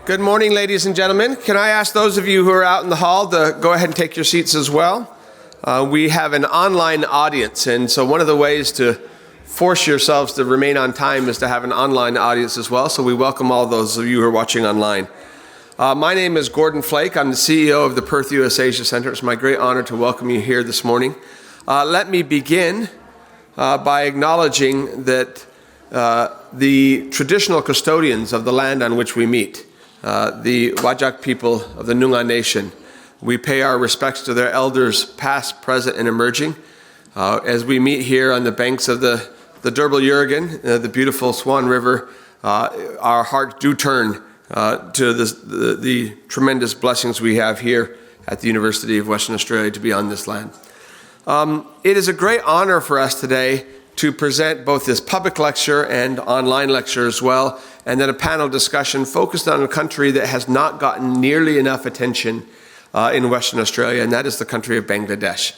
Good morning, ladies and gentlemen. Can I ask those of you who are out in the hall to go ahead and take your seats as well? We have an online audience, and so one of the ways to force yourselves to remain on time is to have an online audience as well, so we welcome all those of you who are watching online. My name is Gordon Flake. I'm the CEO of the Perth USAsia Centre. It's my great honor to welcome you here this morning. Let me begin by acknowledging that the traditional custodians of the land on which we meet, the Whadjuk people of the Noongar Nation, we pay our respects to their elders past, present, and emerging. As we meet here on the banks of the Derbil Yurgan, the beautiful Swan River, our hearts do turn to the tremendous blessings we have here at the University of Western Australia to be on this land. It is a great honor for us today to present both this public lecture and online lecture as well, and then a panel discussion focused on a country that has not gotten nearly enough attention in Western Australia, and that is the country of Bangladesh.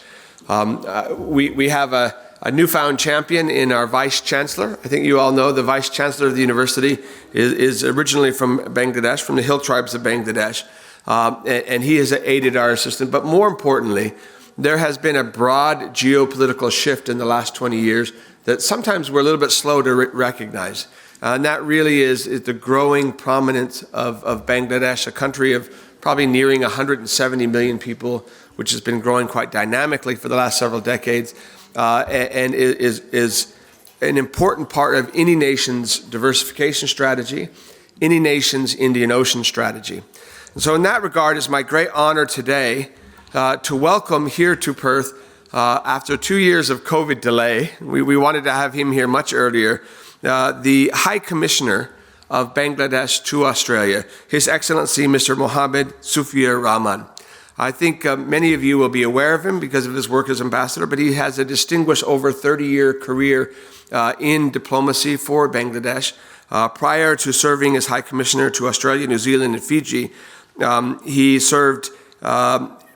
We have a newfound champion in our Vice Chancellor. I think you all know the Vice Chancellor of the university is originally from Bangladesh, from the hill tribes of Bangladesh, and he has aided our assistant. But more importantly, there has been a broad geopolitical shift in the last 20 years that sometimes we're a little bit slow to recognize. And that really is the growing prominence of Bangladesh, a country of probably nearing 170 million people, which has been growing quite dynamically for the last several decades, and is an important part of any nation's diversification strategy, any nation's Indian Ocean strategy. And so in that regard, it's my great honor today to welcome here to Perth, after 2 years of COVID delay, we wanted to have him here much earlier, the High Commissioner of Bangladesh to Australia, His Excellency Mr. Mohammad Sufiur Rahman. I think many of you will be aware of him because of his work as ambassador, but he has a distinguished over 30-year career in diplomacy for Bangladesh. Prior to serving as High Commissioner to Australia, New Zealand, and Fiji, he served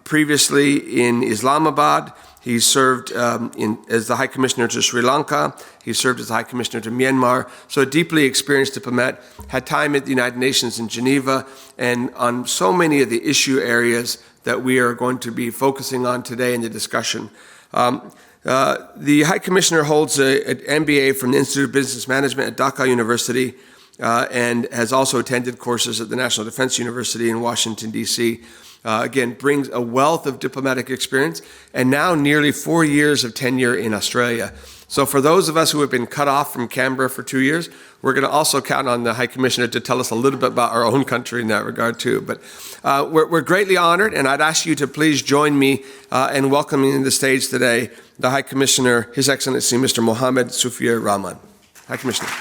previously in Islamabad. He served as the High Commissioner to Sri Lanka. He served as the High Commissioner to Myanmar. So a deeply experienced diplomat, had time at the United Nations in Geneva, and on so many of the issue areas that we are going to be focusing on today in the discussion. The High Commissioner holds an MBA from the Institute of Business Management at Dhaka University, and has also attended courses at the National Defense University in Washington, D.C., again, brings a wealth of diplomatic experience, and now nearly 4 years of tenure in Australia. So for those of us who have been cut off from Canberra for 2 years, we're going to also count on the High Commissioner to tell us a little bit about our own country in that regard too. But we're greatly honored, and I'd ask you to please join me in welcoming to the stage today the High Commissioner, His Excellency Mr. Mohammad Sufiur Rahman. High Commissioner.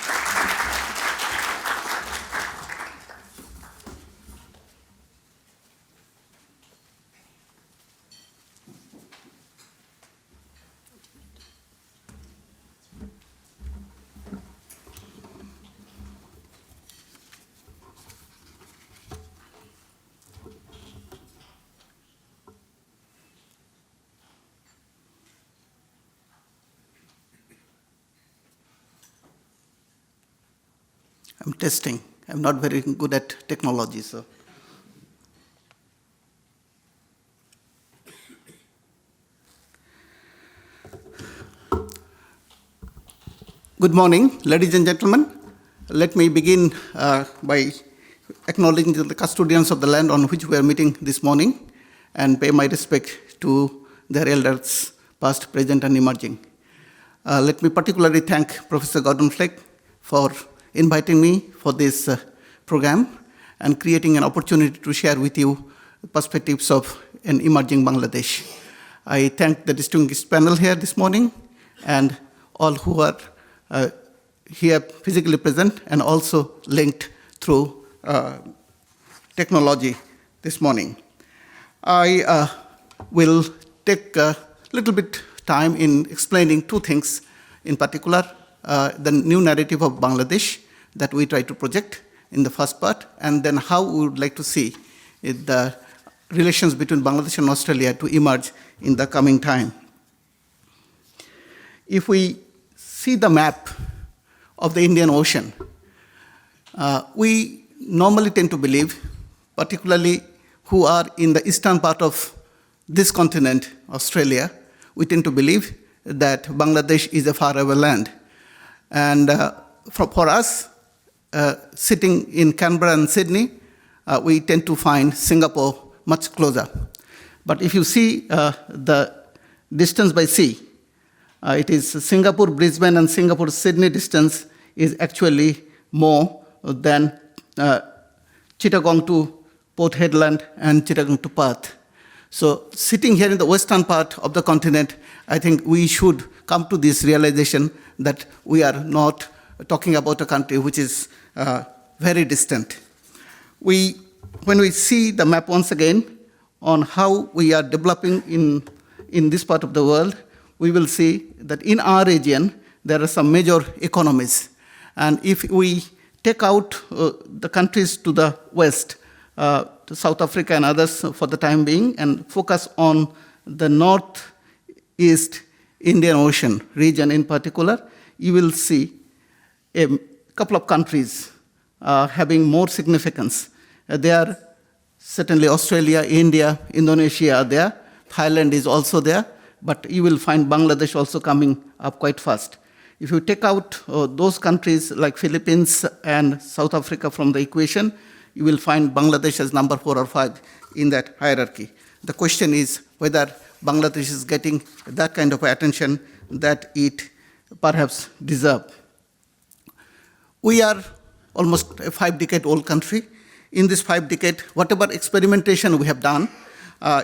I'm testing. I'm not very good at technology, so. Good morning, ladies and gentlemen. Let me begin by acknowledging the custodians of the land on which we are meeting this morning and pay my respect to their elders, past, present, and emerging. Let me particularly thank Professor Gordon Flake for inviting me for this program and creating an opportunity to share with you the perspectives of an emerging Bangladesh. I thank the distinguished panel here this morning and all who are here physically present and also linked through technology this morning. I will take a little bit time in explaining two things in particular. The new narrative of Bangladesh that we try to project in the first part, and then how we would like to see the relations between Bangladesh and Australia to emerge in the coming time. If we see the map of the Indian Ocean, we normally tend to believe, particularly who are in the eastern part of this continent, Australia, we tend to believe that Bangladesh is a faraway land. And for us, sitting in Canberra and Sydney, we tend to find Singapore much closer. But if you see the distance by sea, it is Singapore, Brisbane, and Singapore, Sydney distance is actually more than Chittagong to Port Hedland and Chittagong to Perth. So sitting here in the western part of the continent, I think we should come to this realization that we are not talking about a country which is very distant. When we see the map once again on how we are developing in this part of the world, we will see that in our region, there are some major economies. And if we take out the countries to the west, to South Africa and others for the time being, and focus on the northeast Indian Ocean region in particular, you will see a couple of countries having more significance. They are certainly Australia, India, Indonesia are there. Thailand is also there, but you will find Bangladesh also coming up quite fast. If you take out those countries like Philippines and South Africa from the equation, you will find Bangladesh as number 4 or 5 in that hierarchy. The question is whether Bangladesh is getting that kind of attention that it perhaps deserves. We are almost a 5-decade-old country. In this 5 decade, whatever experimentation we have done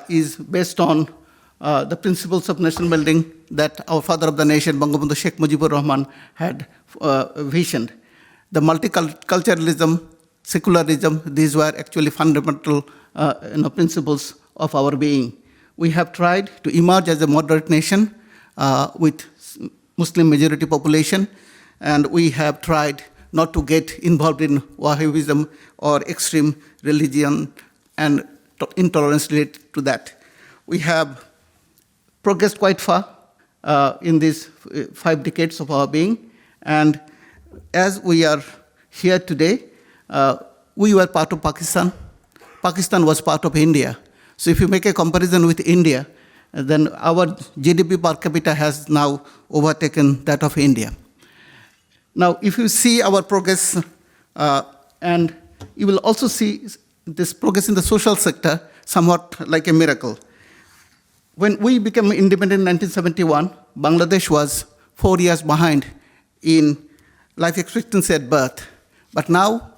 is based on the principles of nation building that our father of the nation, Bangabandhu Sheikh Mujibur Rahman, had visioned. The multiculturalism, secularism, these were actually fundamental principles of our being. We have tried to emerge as a moderate nation with Muslim majority population, and we have tried not to get involved in Wahhabism or extreme religion and intolerance related to that. We have progressed quite far in these 5 decades of our being, and as we are here today, we were part of Pakistan. Pakistan was part of India. So if you make a comparison with India, then our GDP per capita has now overtaken that of India. Now, if you see our progress, and you will also see this progress in the social sector somewhat like a miracle. When we became independent in 1971, Bangladesh was 4 years behind in life expectancy at birth. But now,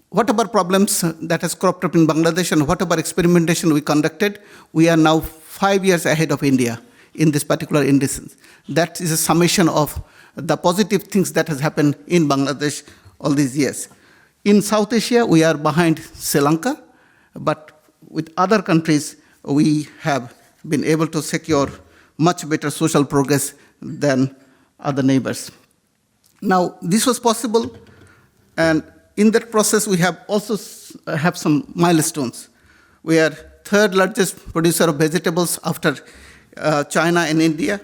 whatever problems that has cropped up in Bangladesh and whatever experimentation we conducted, we are now 5 years ahead of India in this particular instance. That is a summation of the positive things that has happened in Bangladesh all these years. In South Asia, we are behind Sri Lanka, but with other countries, we have been able to secure much better social progress than other neighbors. Now, this was possible, and in that process, we have also have some milestones. We are third largest producer of vegetables after China and India.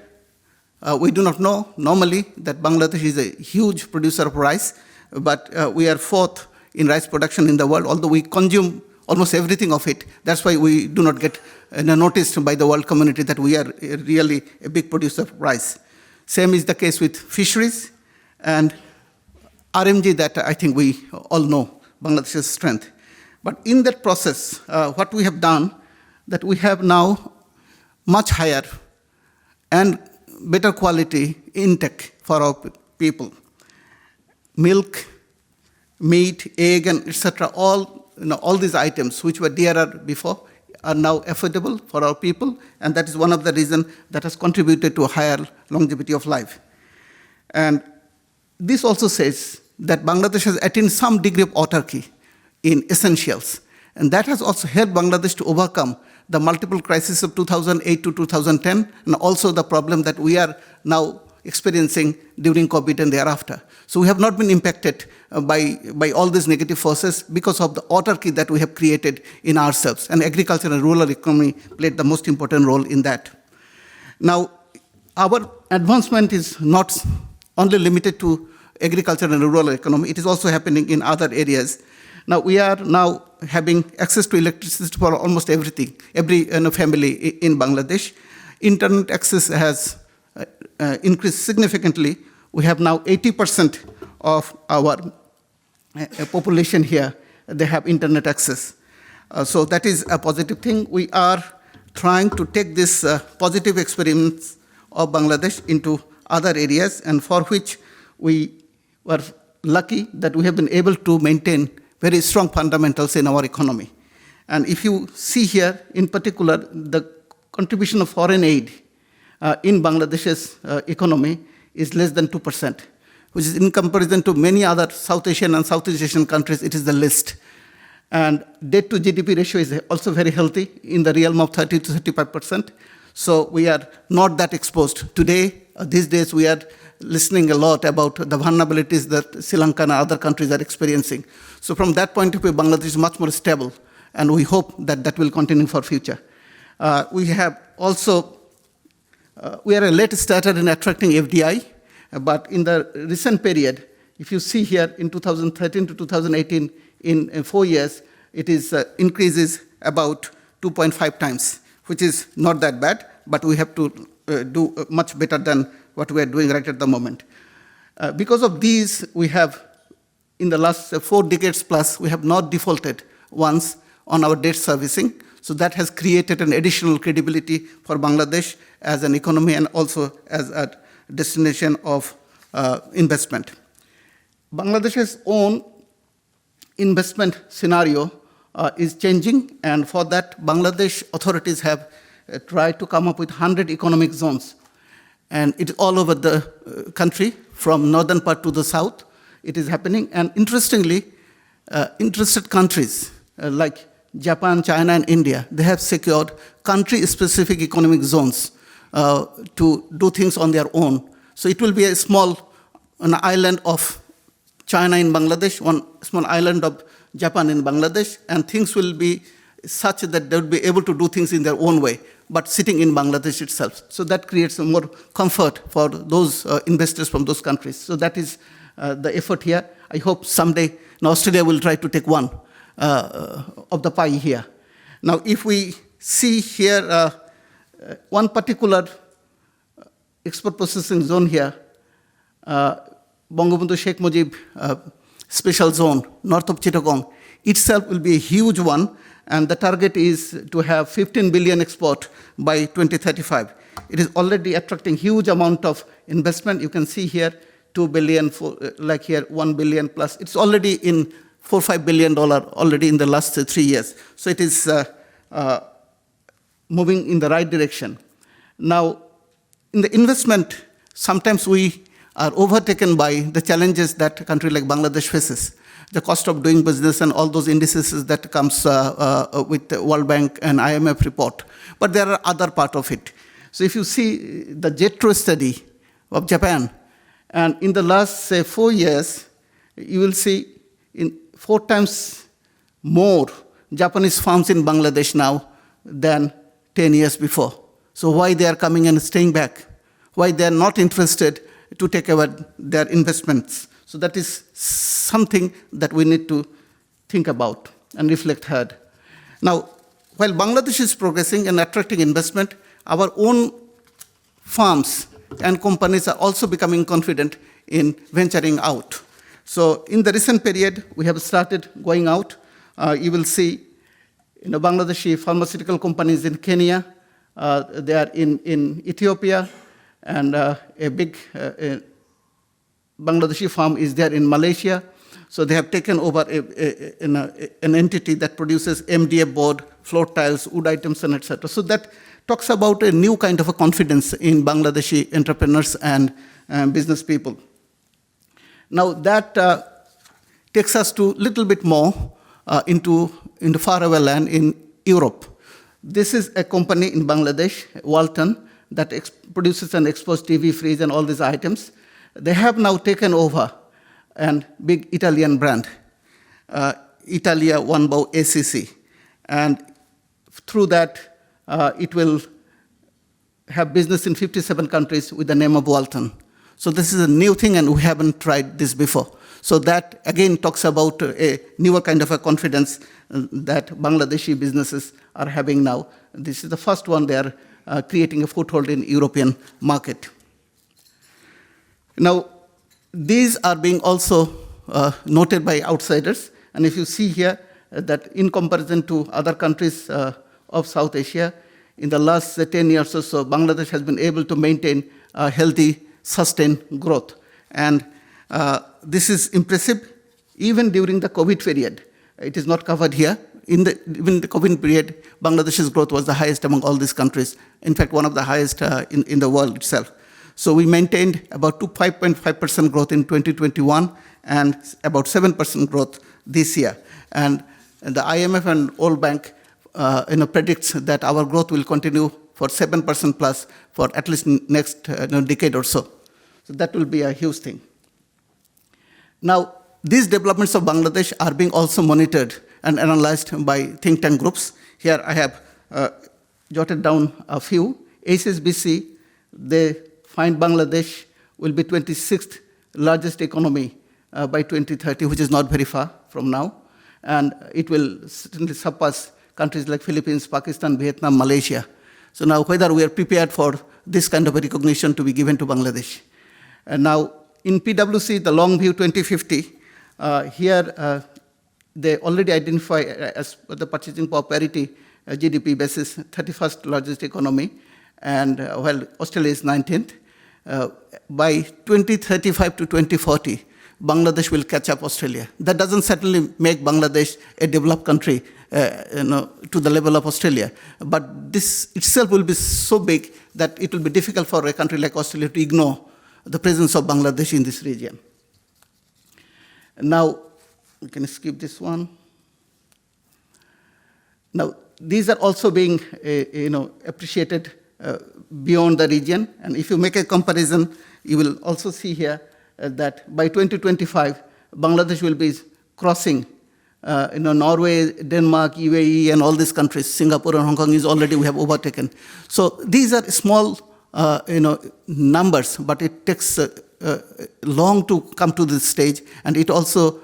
We do not know normally that Bangladesh is a huge producer of rice, but we are fourth in rice production in the world, although we consume almost everything of it. That's why we do not get noticed by the world community that we are really a big producer of rice. Same is the case with fisheries and RMG that I think we all know, Bangladesh's strength. But in that process, what we have done, that we have now much higher and better quality intake for our people. Milk, meat, egg, and etc. All these items which were dearer before are now affordable for our people, and that is one of the reasons that has contributed to a higher longevity of life. And this also says that Bangladesh has attained some degree of autarky in essentials, and that has also helped Bangladesh to overcome the multiple crises of 2008 to 2010, and also the problem that we are now experiencing during COVID and thereafter. So we have not been impacted by all these negative forces because of the autarky that we have created in ourselves, and agriculture and rural economy played the most important role in that. Now, our advancement is not only limited to agriculture and rural economy, it is also happening in other areas. Now, we are now having access to electricity for almost everything, every family in Bangladesh. Internet access has increased significantly. We have now 80% of our population here, they have internet access. So that is a positive thing. We are trying to take this positive experience of Bangladesh into other areas, and for which we were lucky that we have been able to maintain very strong fundamentals in our economy. And if you see here, in particular, the contribution of foreign aid in Bangladesh's economy is less than 2%, which is in comparison to many other South Asian and Southeast Asian countries, it is the least. And debt to GDP ratio is also very healthy, in the realm of 30 to 35%. So we are not that exposed. Today, these days, we are listening a lot about the vulnerabilities that Sri Lanka and other countries are experiencing. So from that point of view, Bangladesh is much more stable, and we hope that that will continue for future. We have also, we are a late starter in attracting FDI, but in the recent period, if you see here in 2013 to 2018, in 4 years, it is increases about 2.5 times, which is not that bad, but we have to do much better than what we are doing right at the moment. Because of these, we have, in the last 4 decades plus, we have not defaulted once on our debt servicing. So that has created an additional credibility for Bangladesh as an economy and also as a destination of investment. Bangladesh's own investment scenario is changing, and for that, Bangladesh authorities have tried to come up with 100 economic zones. And it's all over the country, from northern part to the south, it is happening. And interestingly, interested countries like Japan, China, and India, they have secured country-specific economic zones to do things on their own. So it will be a small an island of China in Bangladesh, one small island of Japan in Bangladesh, and things will be such that they will be able to do things in their own way, but sitting in Bangladesh itself. So that creates more comfort for those investors from those countries. So that is the effort here. I hope someday Australia will try to take one of the pie here. Now, if we see here one particular export processing zone here, Bangabandhu Sheikh Mujib special zone, north of Chittagong, itself will be a huge one, and the target is to have 15 billion export by 2035. It is already attracting huge amount of investment. You can see here 2 billion, like here 1 billion plus. It's already in $4 or $5 billion already in the last 3 years. So it is moving in the right direction. Now, in the investment, sometimes we are overtaken by the challenges that a country like Bangladesh faces. The cost of doing business and all those indices that comes with the World Bank and IMF report. But there are other part of it. So if you see the JETRO study of Japan, and in the last, say, 4 years, you will see in 4 times more Japanese firms in Bangladesh now than 10 years before. So why they are coming and staying back? Why they are not interested to take over their investments? So that is something that we need to think about and reflect hard. Now, while Bangladesh is progressing and attracting investment, our own firms and companies are also becoming confident in venturing out. So in the recent period, we have started going out. You will see Bangladeshi pharmaceutical companies in Kenya, they are in Ethiopia, and a big Bangladeshi firm is there in Malaysia. So they have taken over an entity that produces MDF board, floor tiles, wood items, and etc. So that talks about a new kind of a confidence in Bangladeshi entrepreneurs and business people. Now that takes us to a little bit more into faraway land in Europe. This is a company in Bangladesh, Walton, that produces and exports TV, fridge, and all these items. They have now taken over a big Italian brand, Italia One by ACC. And through that, it will have business in 57 countries with the name of Walton. So this is a new thing, and we haven't tried this before. So that again talks about a newer kind of a confidence that Bangladeshi businesses are having now. This is the first one they are creating a foothold in European market. Now, these are being also noted by outsiders. And if you see here that in comparison to other countries of South Asia, in the last 10 years or so, Bangladesh has been able to maintain a healthy, sustained growth. And this is impressive even during the COVID period. It is not covered here. Even the COVID period, Bangladesh's growth was the highest among all these countries. In fact, one of the highest in the world itself. So we maintained about 5.5% growth in 2021 and about 7% growth this year. And the IMF and World Bank predicts that our growth will continue for 7% plus for at least next decade or so. So that will be a huge thing. Now, these developments of Bangladesh are being also monitored and analyzed by think tank groups. Here I have jotted down a few. HSBC, they find Bangladesh will be 26th largest economy by 2030, which is not very far from now. And it will certainly surpass countries like Philippines, Pakistan, Vietnam, Malaysia. So now whether we are prepared for this kind of a recognition to be given to Bangladesh. And now in PwC, the long view 2050, here they already identify as the purchasing power parity GDP basis 31st largest economy, and while Australia is 19th. By 2035 to 2040, Bangladesh will catch up Australia. That doesn't certainly make Bangladesh a developed country to the level of Australia. But this itself will be so big that it will be difficult for a country like Australia to ignore the presence of Bangladesh in this region. Now, we can skip this one. Now, these are also being appreciated beyond the region. And if you make a comparison, you will also see here that by 2025, Bangladesh will be crossing Norway, Denmark, UAE, and all these countries. Singapore and Hong Kong is already we have overtaken. So these are small numbers, but it takes long to come to this stage, and it also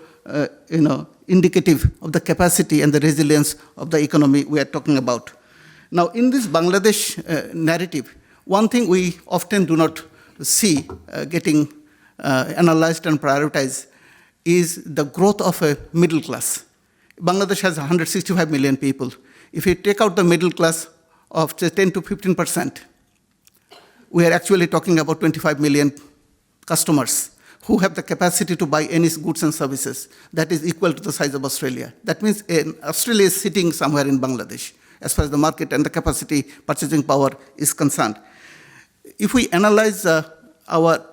indicative of the capacity and the resilience of the economy we are talking about. Now, in this Bangladesh narrative, one thing we often do not see getting analyzed and prioritized is the growth of a middle class. Bangladesh has 165 million people. If you take out the middle class of 10 to 15%, we are actually talking about 25 million customers who have the capacity to buy any goods and services that is equal to the size of Australia. That means Australia is sitting somewhere in Bangladesh as far as the market and the capacity purchasing power is concerned. If we analyze our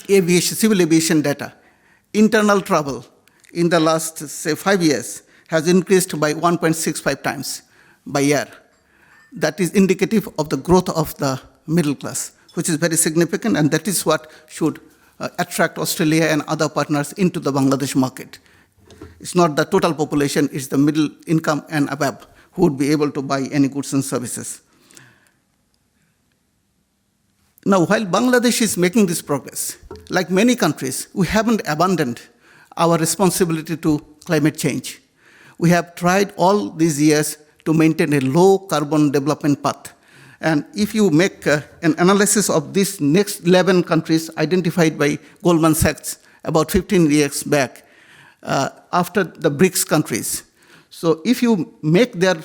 civil aviation data, internal travel in the last, say, 5 years has increased by 1.65 times by year. That is indicative of the growth of the middle class, which is very significant, and that is what should attract Australia and other partners into the Bangladesh market. It's not the total population, it's the middle income and above who would be able to buy any goods and services. Now, while Bangladesh is making this progress, like many countries, we haven't abandoned our responsibility to climate change. We have tried all these years to maintain a low carbon development path. And if you make an analysis of these next 11 countries identified by Goldman Sachs about 15 years back, after the BRICS countries. So if you make their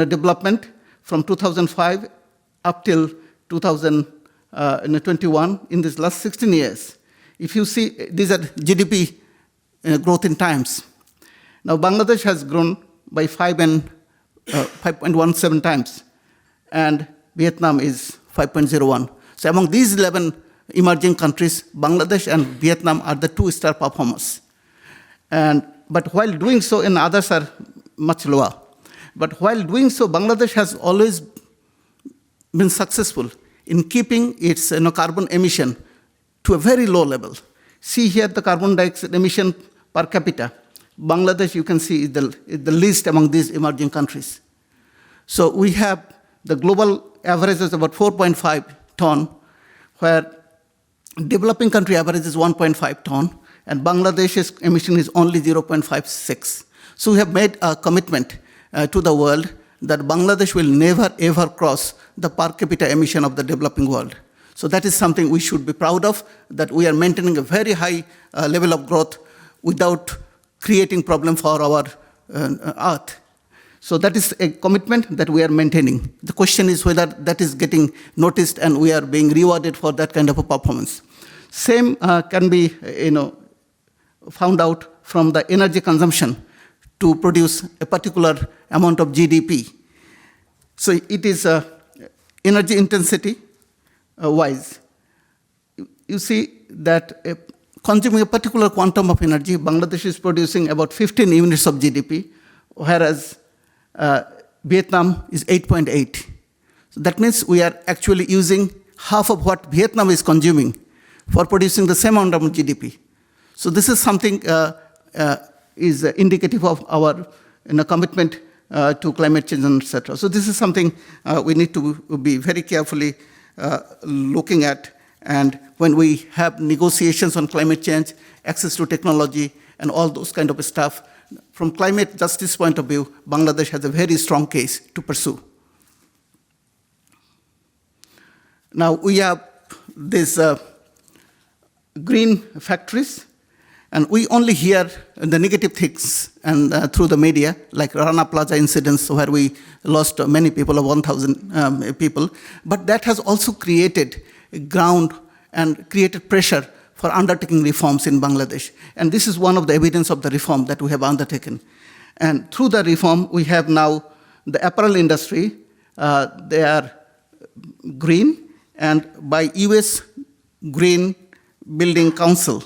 development from 2005 up till 2021, in these last 16 years, if you see, these are GDP growth in times. Now, Bangladesh has grown by 5.17 times, and Vietnam is 5.01. So among these 11 emerging countries, Bangladesh and Vietnam are the two star performers. But while doing so, and others are much lower. But while doing so, Bangladesh has always been successful in keeping its carbon emission to a very low level. See here the carbon dioxide emission per capita. Bangladesh, you can see, is the least among these emerging countries. So we have the global average is about 4.5 ton, where developing country average is 1.5 ton, and Bangladesh's emission is only 0.56. So we have made a commitment to the world that Bangladesh will never ever cross the per capita emission of the developing world. So that is something we should be proud of, that we are maintaining a very high level of growth without creating problem for our earth. So that is a commitment that we are maintaining. The question is whether that is getting noticed and we are being rewarded for that kind of a performance. Same can be found out from the energy consumption to produce a particular amount of GDP. So it is energy intensity wise. You see that consuming a particular quantum of energy, Bangladesh is producing about 15 units of GDP, whereas Vietnam is 8.8. So that means we are actually using half of what Vietnam is consuming for producing the same amount of GDP. So this is something is indicative of our commitment to climate change, and etc. So this is something we need to be very carefully looking at. And when we have negotiations on climate change, access to technology, and all those kind of stuff, from climate justice point of view, Bangladesh has a very strong case to pursue. Now we have these green factories, and we only hear the negative things and through the media, like Rana Plaza incidents where we lost many people, 1,000 people. But that has also created ground and created pressure for undertaking reforms in Bangladesh. And this is one of the evidence of the reform that we have undertaken. And through the reform, we have now the apparel industry. They are green, and by US Green Building Council,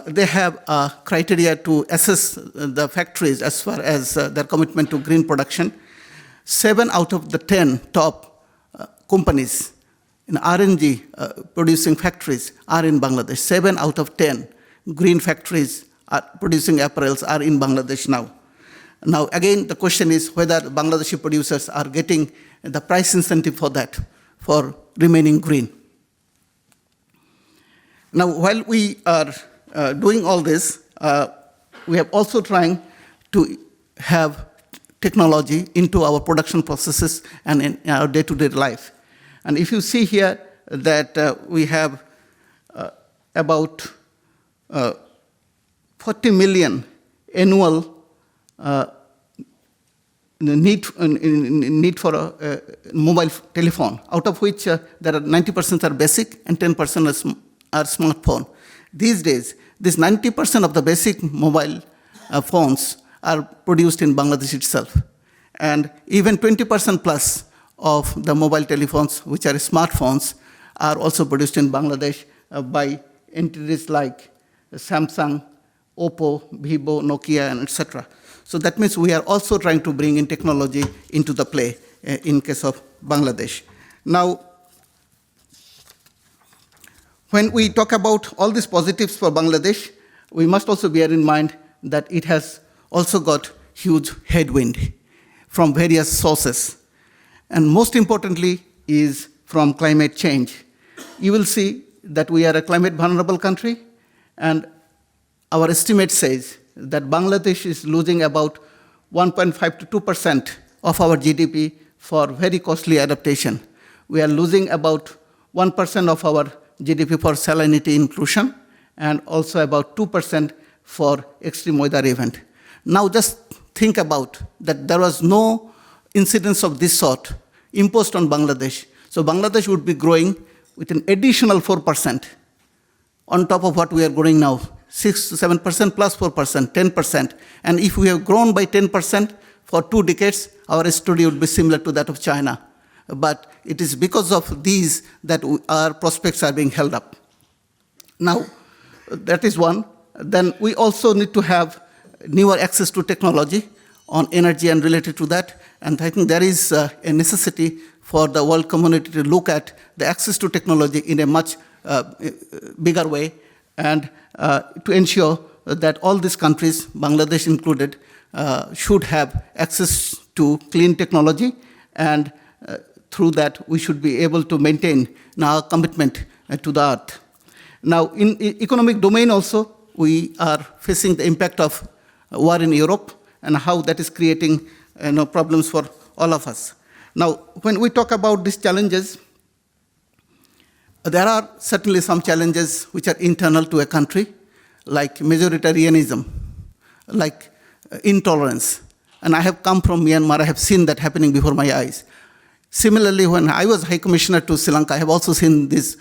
they have a criteria to assess the factories as far as their commitment to green production. 7 out of the 10 top companies in R&D producing factories are in Bangladesh. 7 out of 10 green factories are producing apparels are in Bangladesh now. Now, again, the question is whether Bangladeshi producers are getting the price incentive for that, for remaining green. Now, while we are doing all this, we are also trying to have technology into our production processes and in our day-to-day life. And if you see here that we have about 40 million annual need for a mobile telephone, out of which there are 90% are basic and 10% are smartphone. These days, this 90% of the basic mobile phones are produced in Bangladesh itself. And even 20% plus of the mobile telephones, which are smartphones, are also produced in Bangladesh by entities like Samsung, Oppo, Vivo, Nokia, and etc. So that means we are also trying to bring in technology into the play in case of Bangladesh. Now, when we talk about all these positives for Bangladesh, we must also bear in mind that it has also got huge headwind from various sources. And most importantly is from climate change. You will see that we are a climate vulnerable country, and our estimate says that Bangladesh is losing about 1.5 to 2% of our GDP for very costly adaptation. We are losing about 1% of our GDP for salinity inclusion, and also about 2% for extreme weather event. Now just think about that there was no incidence of this sort imposed on Bangladesh. So Bangladesh would be growing with an additional 4% on top of what we are growing now, 6 to 7% plus 4%, 10%. And if we have grown by 10% for 2 decades, our story would be similar to that of China. But it is because of these that our prospects are being held up. Now, that is one. Then we also need to have newer access to technology on energy and related to that. And I think there is a necessity for the world community to look at the access to technology in a much bigger way, and to ensure that all these countries, Bangladesh included, should have access to clean technology, and through that we should be able to maintain our commitment to the earth. Now, in economic domain also, we are facing the impact of war in Europe and how that is creating problems for all of us. Now, when we talk about these challenges, there are certainly some challenges which are internal to a country, like majoritarianism, like intolerance. And I have come from Myanmar, I have seen that happening before my eyes. Similarly, when I was High Commissioner to Sri Lanka, I have also seen these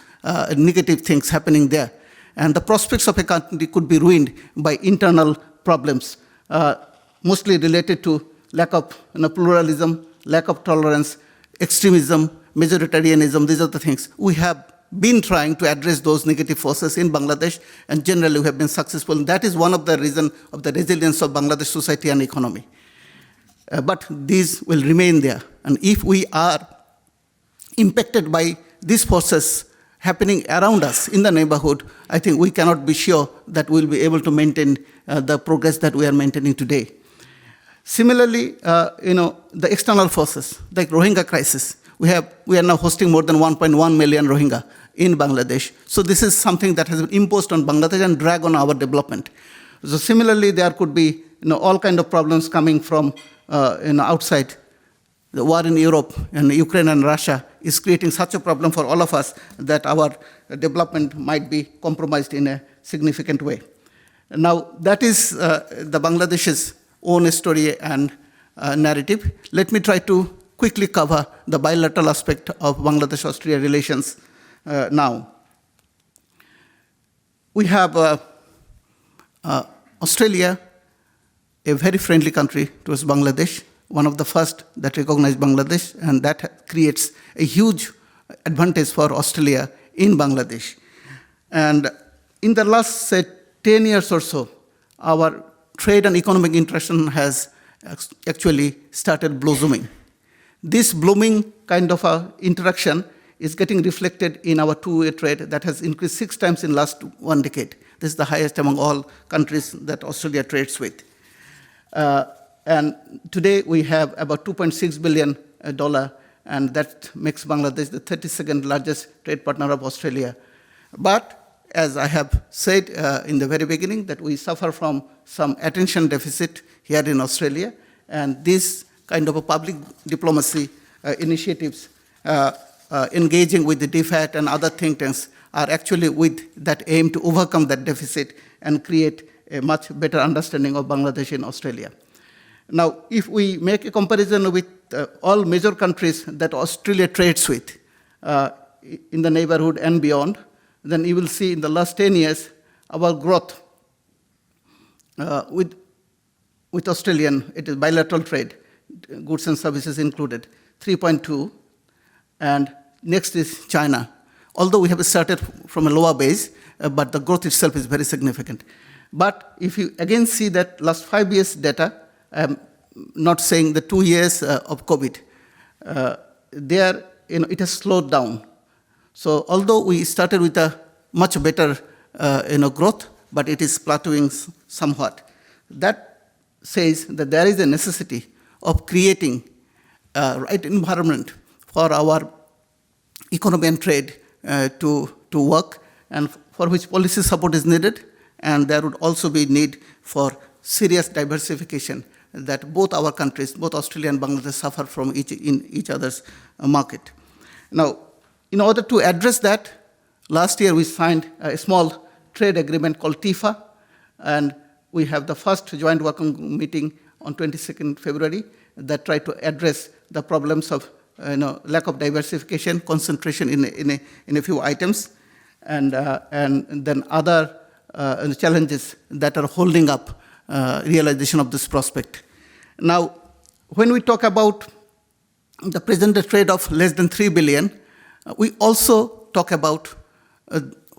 negative things happening there. And the prospects of a country could be ruined by internal problems, mostly related to lack of pluralism, lack of tolerance, extremism, majoritarianism. These are the things. We have been trying to address those negative forces in Bangladesh, and generally we have been successful. And that is one of the reasons of the resilience of Bangladesh society and economy. But these will remain there. And if we are impacted by these forces happening around us in the neighborhood, I think we cannot be sure that we'll be able to maintain the progress that we are maintaining today. Similarly, the external forces, like Rohingya crisis, we are now hosting more than 1.1 million Rohingya in Bangladesh. So this is something that has been imposed on Bangladesh and drag on our development. So similarly, there could be all kind of problems coming from outside. The war in Europe and Ukraine and Russia is creating such a problem for all of us that our development might be compromised in a significant way. Now, that is the Bangladesh's own story and narrative. Let me try to quickly cover the bilateral aspect of Bangladesh-Australia relations now. We have Australia, a very friendly country towards Bangladesh, one of the first that recognized Bangladesh, and that creates a huge advantage for Australia in Bangladesh. And in the last, say, 10 years or so, our trade and economic interaction has actually started blossoming. This blooming kind of interaction is getting reflected in our two-way trade that has increased 6 times in the last 1 decade. This is the highest among all countries that Australia trades with. And today we have about $2.6 billion, and that makes Bangladesh the 32nd largest trade partner of Australia. But as I have said in the very beginning, that we suffer from some attention deficit here in Australia, and this kind of a public diplomacy initiatives engaging with the DFAT and other think tanks are actually with that aim to overcome that deficit and create a much better understanding of Bangladesh in Australia. Now, if we make a comparison with all major countries that Australia trades with in the neighborhood and beyond, then you will see in the last 10 years, our growth with Australian, it is bilateral trade, goods and services included, 3.2, and next is China. Although we have started from a lower base, but the growth itself is very significant. But if you again see that last 5 years data, I'm not saying the 2 years of COVID, there, it has slowed down. So although we started with a much better growth, but it is plateauing somewhat. That says that there is a necessity of creating a right environment for our economy and trade to work, and for which policy support is needed, and there would also be need for serious diversification that both our countries, both Australia and Bangladesh, suffer from each other's market. Now, in order to address that, last year we signed a small trade agreement called TIFA, and we have the first joint working meeting on 22nd February that tried to address the problems of lack of diversification, concentration in a few items, and then other challenges that are holding up realization of this prospect. Now, when we talk about the present trade of less than 3 billion, we also talk about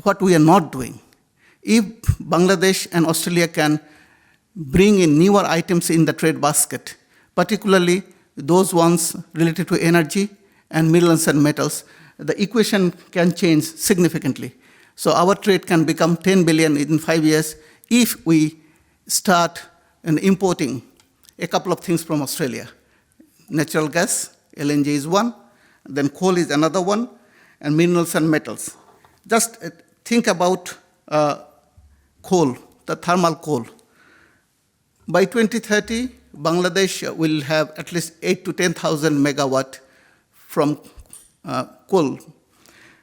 what we are not doing. If Bangladesh and Australia can bring in newer items in the trade basket, particularly those ones related to energy and minerals and metals, the equation can change significantly. So our trade can become 10 billion in 5 years if we start importing a couple of things from Australia. Natural gas, LNG is one, then coal is another one, and minerals and metals. Just think about coal, the thermal coal. By 2030, Bangladesh will have at least 8 to 10,000 megawatt from coal.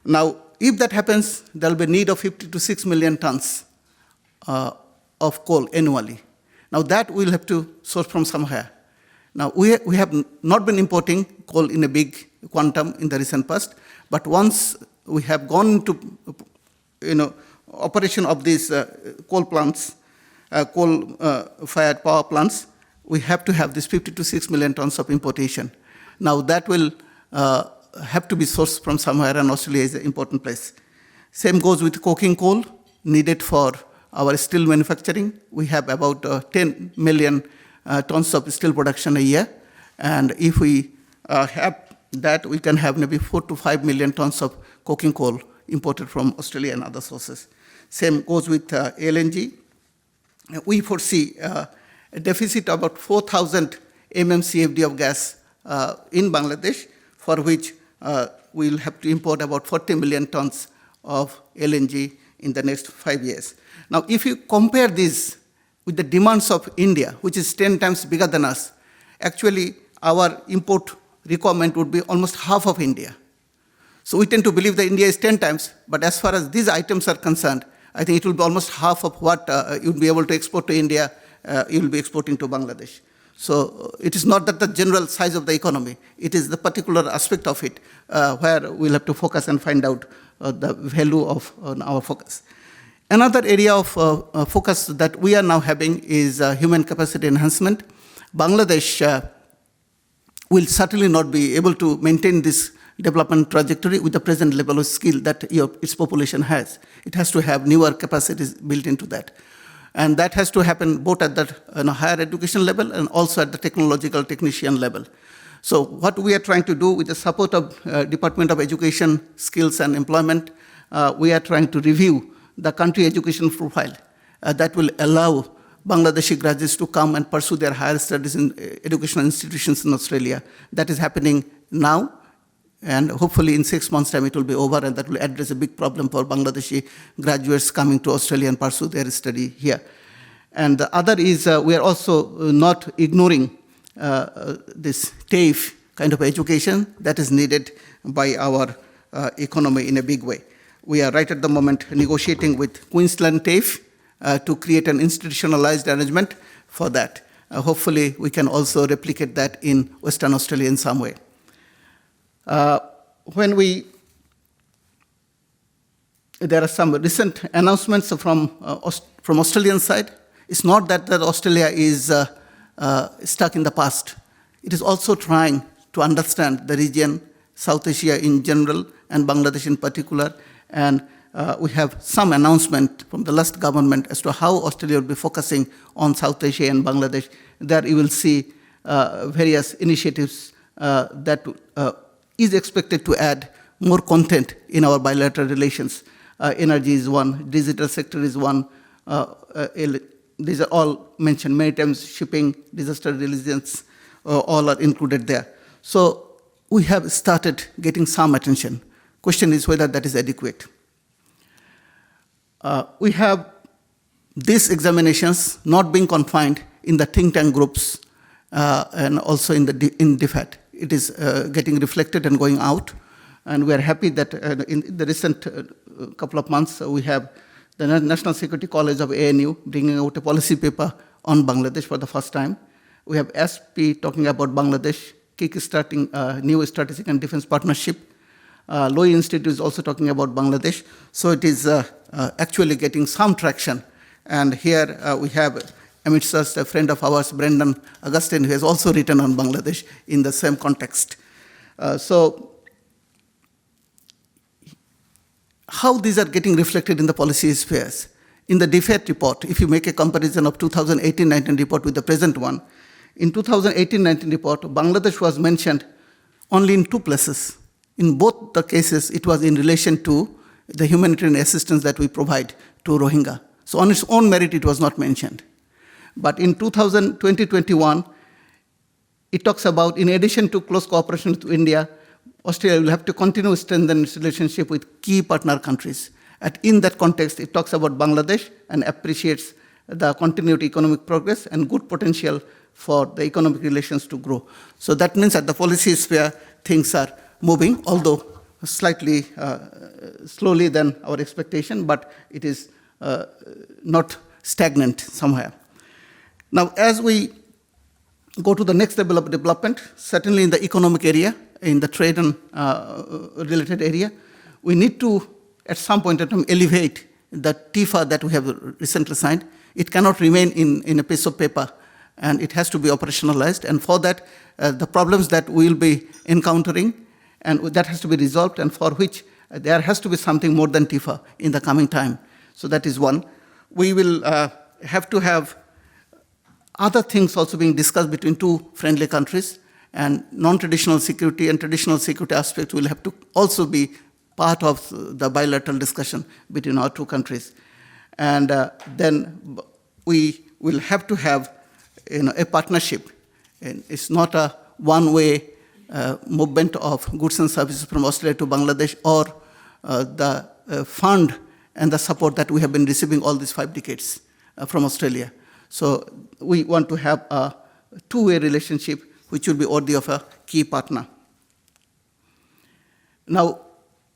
Now, if that happens, there will be need of 50 to 6 million tons of coal annually. Now, that we'll have to source from somewhere. Now, we have not been importing coal in a big quantum in the recent past, but once we have gone into operation of these coal plants, coal-fired power plants, we have to have this 50 to 6 million tons of importation. Now, that will have to be sourced from somewhere, and Australia is an important place. Same goes with coking coal needed for our steel manufacturing. We have about 10 million tons of steel production a year, and if we have that, we can have maybe 4 to 5 million tons of coking coal imported from Australia and other sources. Same goes with LNG. We foresee a deficit of about 4,000 mmCFD of gas in Bangladesh, for which we'll have to import about 40 million tons of LNG in the next 5 years. Now, if you compare this with the demands of India, which is 10 times bigger than us, actually our import requirement would be almost half of India. So we tend to believe that India is 10 times, but as far as these items are concerned, I think it will be almost half of what you'll be able to export to India, you'll be exporting to Bangladesh. So it is not that the general size of the economy, it is the particular aspect of it where we'll have to focus and find out the value of our focus. Another area of focus that we are now having is human capacity enhancement. Bangladesh will certainly not be able to maintain this development trajectory with the present level of skill that its population has. It has to have newer capacities built into that. And that has to happen both at the higher education level and also at the technological technician level. So what we are trying to do with the support of Department of Education, Skills and Employment, we are trying to review the country education profile that will allow Bangladeshi graduates to come and pursue their higher studies in educational institutions in Australia. That is happening now, and hopefully in 6 months' time it will be over, and that will address a big problem for Bangladeshi graduates coming to Australia and pursue their study here. And the other is we are also not ignoring this TAFE kind of education that is needed by our economy in a big way. We are right at the moment negotiating with Queensland TAFE to create an institutionalized arrangement for that. Hopefully we can also replicate that in Western Australia in some way. There are some recent announcements from Australian side. It's not that Australia is stuck in the past. It is also trying to understand the region, South Asia in general, and Bangladesh in particular. And we have some announcement from the last government as to how Australia will be focusing on South Asia and Bangladesh. There you will see various initiatives that is expected to add more content in our bilateral relations. Energy is one, digital sector is one. These are all mentioned many times, shipping, disaster resilience, all are included there. So we have started getting some attention. Question is whether that is adequate. We have these examinations not being confined in the think tank groups and also in DFAT. It is getting reflected and going out, and we are happy that in the recent couple of months we have the National Security College of ANU bringing out a policy paper on Bangladesh for the first time. We have AASYP talking about Bangladesh, kick-starting new strategic and defense partnership. Lowy Institute is also talking about Bangladesh. So it is actually getting some traction. And here we have amidst us a friend of ours, Augustin, who has also written on Bangladesh in the same context. So how these are getting reflected in the policy spheres? In the DFAT report, if you make a comparison of 2018-19 report with the present one, in 2018-19 report, Bangladesh was mentioned only in 2 places. In both the cases, it was in relation to the humanitarian assistance that we provide to Rohingya. So on its own merit, it was not mentioned. But in 2020-21, it talks about, in addition to close cooperation with India, Australia will have to continue to strengthen its relationship with key partner countries. And in that context, it talks about Bangladesh and appreciates the continued economic progress and good potential for the economic relations to grow. So that means at the policy sphere, things are moving, although slightly slowly than our expectation, but it is not stagnant somewhere. Now, as we go to the next level of development, certainly in the economic area, in the trade and related area, we need to, at some point in time, elevate the TIFA that we have recently signed. It cannot remain in a piece of paper, and it has to be operationalized. And for that, the problems that we will be encountering, and that has to be resolved, and for which there has to be something more than TIFA in the coming time. So that is one. We will have to have other things also being discussed between two friendly countries, and non-traditional security and traditional security aspects will have to also be part of the bilateral discussion between our two countries. And then we will have to have a partnership. And it's not a one-way movement of goods and services from Australia to Bangladesh, or the fund and the support that we have been receiving all these 5 decades from Australia. So we want to have a two-way relationship which will be worthy of a key partner. Now,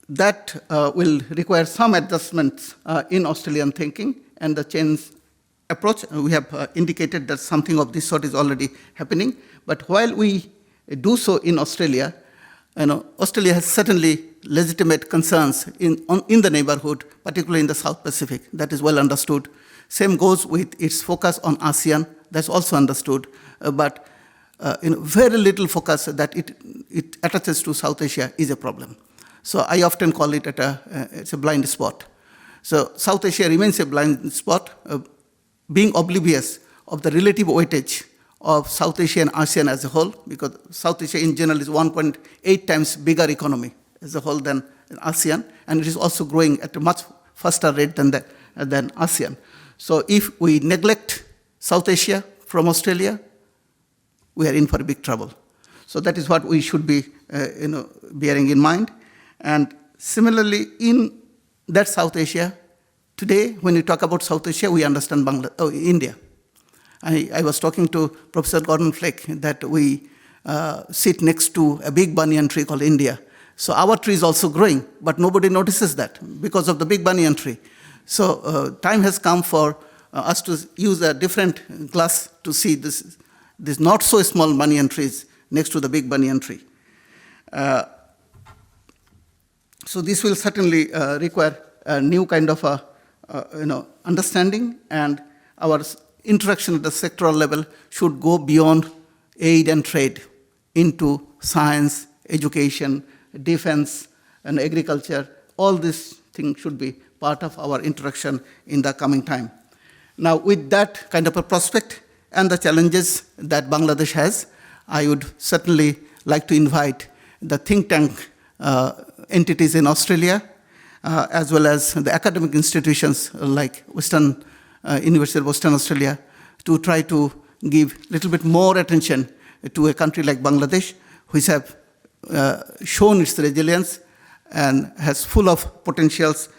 that will require some adjustments in Australian thinking and the change approach. We have indicated that something of this sort is already happening. But while we do so in Australia, Australia has certainly legitimate concerns in the neighborhood, particularly in the South Pacific. That is well understood. Same goes with its focus on ASEAN. That's also understood. But very little focus that it attaches to South Asia is a problem. So I often call it it's a blind spot. So South Asia remains a blind spot, being oblivious of the relative weightage of South Asia and ASEAN as a whole, because South Asia in general is 1.8 times bigger economy as a whole than ASEAN, and it is also growing at a much faster rate than ASEAN. So if we neglect South Asia from Australia, we are in for big trouble. So that is what we should be bearing in mind. And similarly, in that South Asia, today, when we talk about South Asia, we understand India. I was talking to Professor Gordon Flake that we sit next to a big banyan tree called India. So our tree is also growing, but nobody notices that because of the big banyan tree. So time has come for us to use a different glass to see this not so small banyan trees next to the big banyan tree. So this will certainly require a new kind of understanding, and our interaction at the sectoral level should go beyond aid and trade into science, education, defense, and agriculture. All these things should be part of our interaction in the coming time. Now, with that kind of a prospect and the challenges that Bangladesh has, I would certainly like to invite the think tank entities in Australia, as well as the academic institutions like University of Western Australia, to try to give a little bit more attention to a country like Bangladesh, which have shown its resilience and has full of potentials.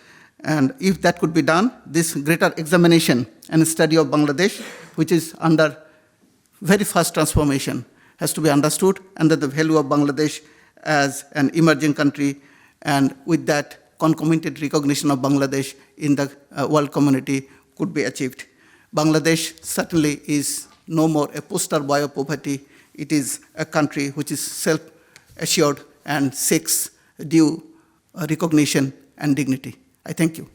And if that could be done, this greater examination and study of Bangladesh, which is under very fast transformation, has to be understood, and that the value of Bangladesh as an emerging country, and with that concomitant recognition of Bangladesh in the world community could be achieved. Bangladesh certainly is no more a poster boy of poverty. It is a country which is self-assured and seeks due recognition and dignity. I thank you.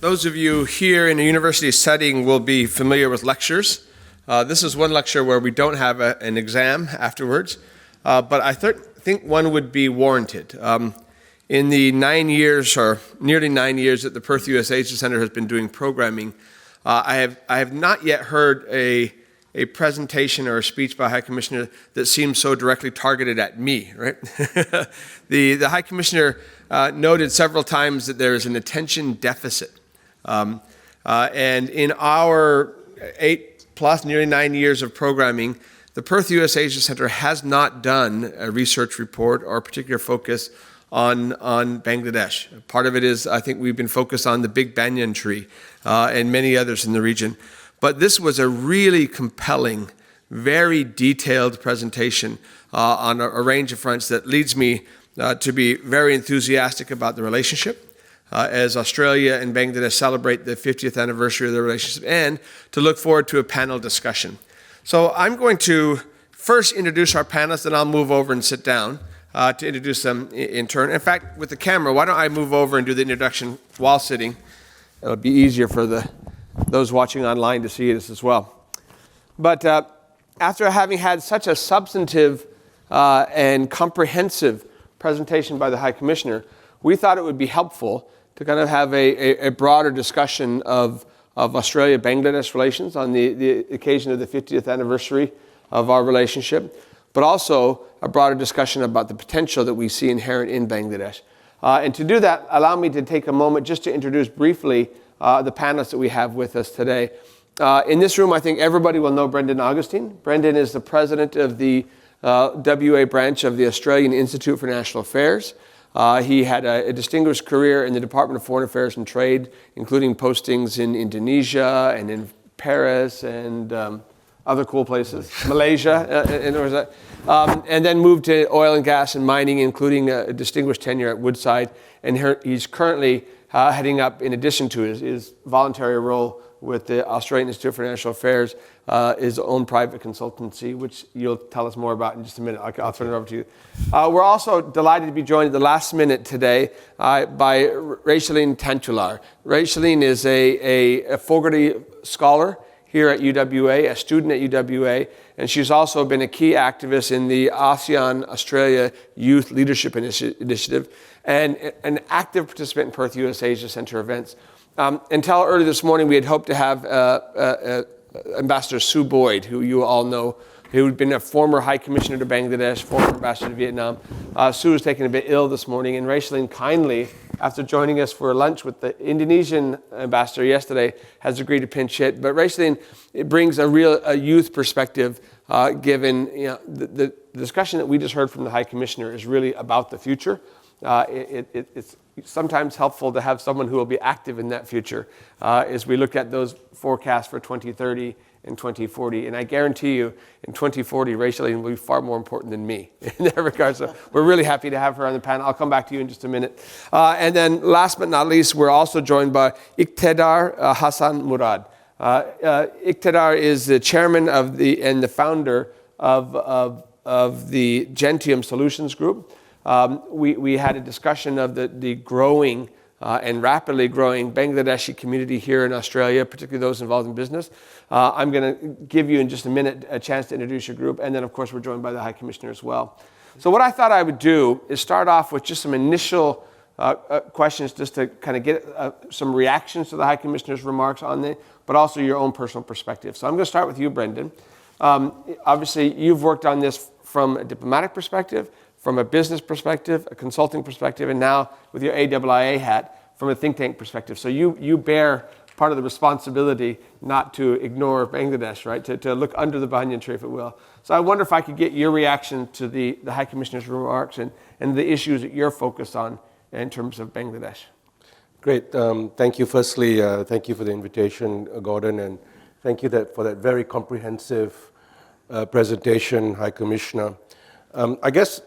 Those of you here in a university setting will be familiar with lectures. This is one lecture where we don't have an exam afterwards, but I think one would be warranted. In the 9 years, or nearly 9 years, that the Perth USAsia Centre has been doing programming, I have not yet heard a presentation or a speech by High Commissioner that seems so directly targeted at me, right? The High Commissioner noted several times that there is an attention deficit. And in our 8 plus, nearly 9 years of programming, the Perth USAsia Centre has not done a research report or a particular focus on Bangladesh. Part of it is, I think we've been focused on the big banyan tree and many others in the region. But this was a really compelling, very detailed presentation on a range of fronts that leads me to be very enthusiastic about the relationship as Australia and Bangladesh celebrate the 50th anniversary of their relationship, and to look forward to a panel discussion. So I'm going to first introduce our panelists, then I'll move over and sit down to introduce them in turn. In fact, with the camera, why don't I move over and do the introduction while sitting? It'll be easier for those watching online to see this as well. But after having had such a substantive and comprehensive presentation by the High Commissioner, we thought it would be helpful to kind of have a broader discussion of Australia-Bangladesh relations on the occasion of the 50th anniversary of our relationship, but also a broader discussion about the potential that we see inherent in Bangladesh. And to do that, allow me to take a moment just to introduce briefly the panelists that we have with us today. In this room, I think everybody will know Brendan Augustin. Brendan is the president of the WA branch of the Australian Institute for National Affairs. He had a distinguished career in the Department of Foreign Affairs and Trade, including postings in Indonesia and in Paris and other cool places, Malaysia, and then moved to oil and gas and mining, including a distinguished tenure at Woodside. And he's currently heading up, in addition to his voluntary role with the Australian Institute for National Affairs, his own private consultancy, which you'll tell us more about in just a minute. I'll turn it over to you. We're also delighted to be joined at the last minute today by Racheline Tantular. Racheline is a Fogarty scholar here at UWA, a student at UWA, and she's also been a key activist in the ASEAN Australia Youth Leadership Initiative and an active participant in Perth USAsia Centre events. Until early this morning, we had hoped to have Ambassador Sue Boyd, who you all know, who had been a former High Commissioner to Bangladesh, former Ambassador to Vietnam. Sue was taken a bit ill this morning, and Racheline kindly, after joining us for lunch with the Indonesian ambassador yesterday, has agreed to pinch hit. But Racheline, it brings a youth perspective, given the discussion that we just heard from the High Commissioner is really about the future. It's sometimes helpful to have someone who will be active in that future as we look at those forecasts for 2030 and 2040. And I guarantee you, in 2040, Racheline will be far more important than me in that regard. So we're really happy to have her on the panel. I'll come back to you in just a minute. And then last but not least, we're also joined by Ikthedar Hassan Murad. Ikthedar is the chairman and the founder of the Gentium Solutions Group. We had a discussion of the growing and rapidly growing Bangladeshi community here in Australia, particularly those involved in business. I'm going to give you in just a minute a chance to introduce your group, and then of course we're joined by the High Commissioner as well. So what I thought I would do is start off with just some initial questions just to kind of get some reactions to the High Commissioner's remarks on it, but also your own personal perspective. So I'm going to start with you, Brendan. Obviously, you've worked on this from a diplomatic perspective, from a business perspective, a consulting perspective, and now with your AIIA hat, from a think tank perspective. So you bear part of the responsibility not to ignore Bangladesh, right? To look under the banyan tree, if it will. So I wonder if I could get your reaction to the High Commissioner's remarks and the issues that you're focused on in terms of Bangladesh. Great. Thank you. Firstly, thank you for the invitation, Gordon, and thank you for that very comprehensive presentation, High Commissioner. I guess,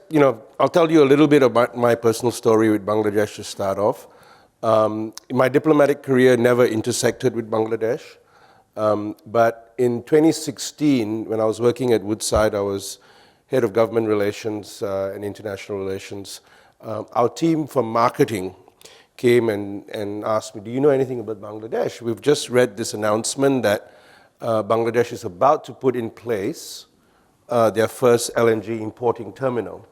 I'll tell you a little bit about my personal story with Bangladesh to start off. My diplomatic career never intersected with Bangladesh, but in 2016, when I was working at Woodside, I was head of government relations and international relations. Our team from marketing came and asked me, do you know anything about Bangladesh? We've just read this announcement that Bangladesh is about to put in place their first LNG importing terminal.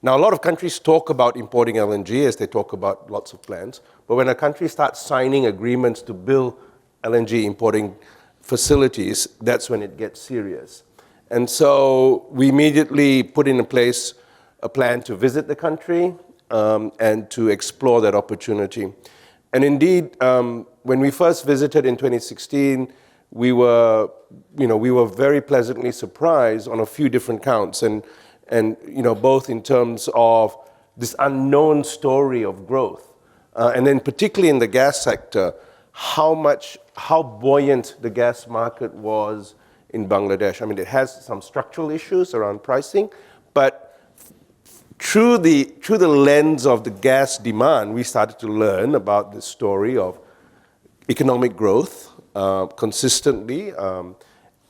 Now, a lot of countries talk about importing LNG as they talk about lots of plans, but when a country starts signing agreements to build LNG importing facilities, that's when it gets serious. And so we immediately put in place a plan to visit the country and to explore that opportunity. And indeed, when we first visited in 2016, we were very pleasantly surprised on a few different counts, and both in terms of this unknown story of growth, and then particularly in the gas sector, how buoyant the gas market was in Bangladesh. I mean, it has some structural issues around pricing, but through the lens of the gas demand, we started to learn about the story of economic growth consistently.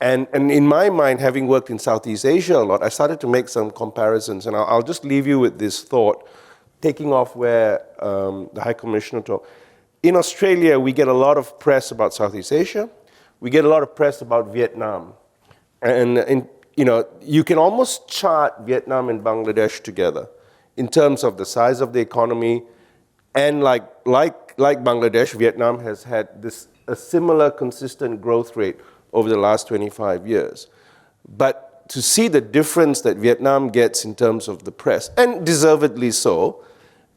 And in my mind, having worked in Southeast Asia a lot, I started to make some comparisons. And I'll just leave you with this thought, taking off where the High Commissioner talked. In Australia, we get a lot of press about Southeast Asia. We get a lot of press about Vietnam. And you can almost chart Vietnam and Bangladesh together in terms of the size of the economy. And like Bangladesh, Vietnam has had a similar consistent growth rate over the last 25 years. But to see the difference that Vietnam gets in terms of the press, and deservedly so,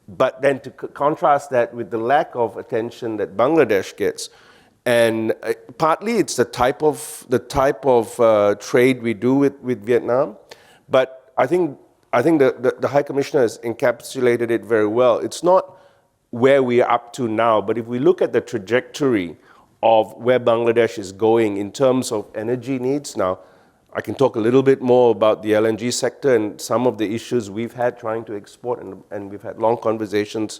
but then to contrast that with the lack of attention that Bangladesh gets, and partly it's the type of trade we do with Vietnam, but I think the High Commissioner has encapsulated it very well. It's not where we are up to now, but if we look at the trajectory of where Bangladesh is going in terms of energy needs now, I can talk a little bit more about the LNG sector and some of the issues we've had trying to export, and we've had long conversations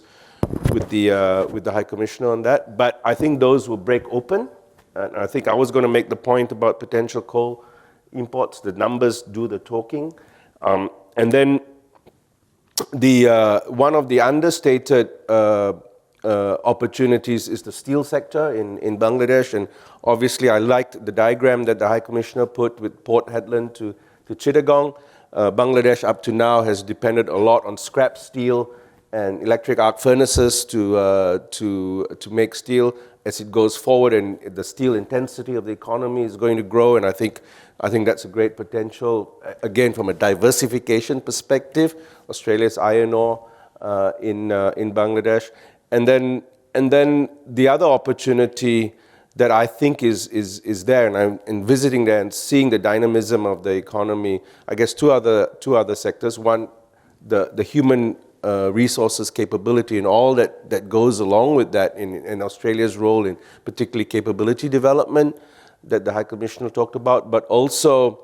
with the High Commissioner on that. But I think those will break open, and I think I was going to make the point about potential coal imports. The numbers do the talking, and then one of the understated opportunities is the steel sector in Bangladesh, and obviously I liked the diagram that the High Commissioner put with Port Hedland to Chittagong. Bangladesh up to now has depended a lot on scrap steel and electric arc furnaces to make steel. As it goes forward and the steel intensity of the economy is going to grow, and I think that's a great potential, again, from a diversification perspective. Australia's iron ore in Bangladesh. And then the other opportunity that I think is there, and I'm visiting there and seeing the dynamism of the economy, I guess two other sectors. One, the human resources capability and all that goes along with that in Australia's role in particularly capability development that the High Commissioner talked about, but also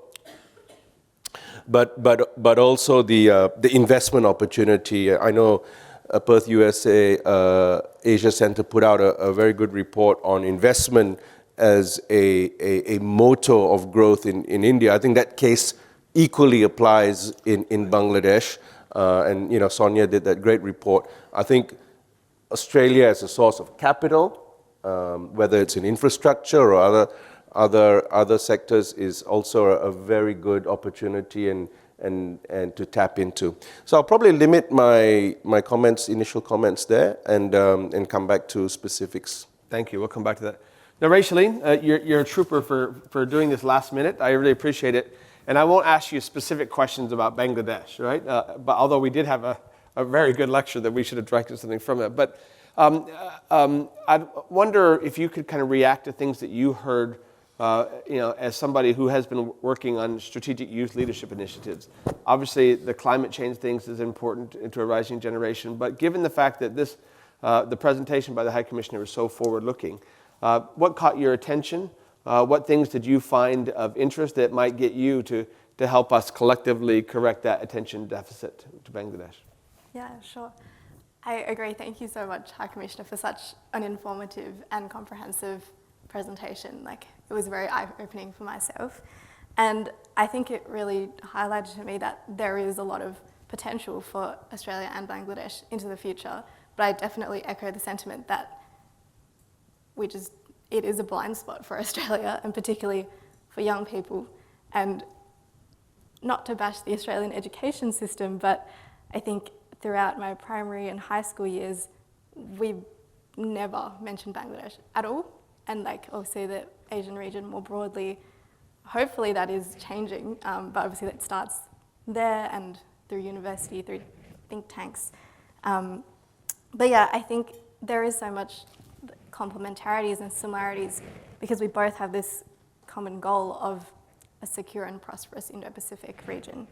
the investment opportunity. I know Perth USAsia Centre put out a very good report on investment as a motor of growth in India. I think that case equally applies in Bangladesh. And Sonia did that great report. I think Australia as a source of capital, whether it's in infrastructure or other sectors, is also a very good opportunity and to tap into. So I'll probably limit my initial comments there, and come back to specifics. Thank you. We'll come back to that. Now, Racheline, you're a trooper for doing this last minute. I really appreciate it. And I won't ask you specific questions about Bangladesh, right? But although we did have a very good lecture that we should have directed something from it. But I wonder if you could kind of react to things that you heard, as somebody who has been working on strategic youth leadership initiatives. Obviously, the climate change things is important to a rising generation. But given the fact that the presentation by the High Commissioner was so forward-looking, what caught your attention? What things did you find of interest that might get you to help us collectively correct that attention deficit to Bangladesh? Yeah, sure. I agree. Thank you so much, High Commissioner, for such an informative and comprehensive presentation. It was very eye-opening for myself. And I think it really highlighted to me that there is a lot of potential for Australia and Bangladesh into the future. But I definitely echo the sentiment that it is a blind spot for Australia, and particularly for young people. And not to bash the Australian education system, but I think throughout my primary and high school years, we never mentioned Bangladesh at all. And obviously the Asian region more broadly, hopefully that is changing, but obviously that starts there and through university, through think tanks. But yeah, I think there is so much complementarities and similarities because we both have this common goal of a secure and prosperous Indo-Pacific region.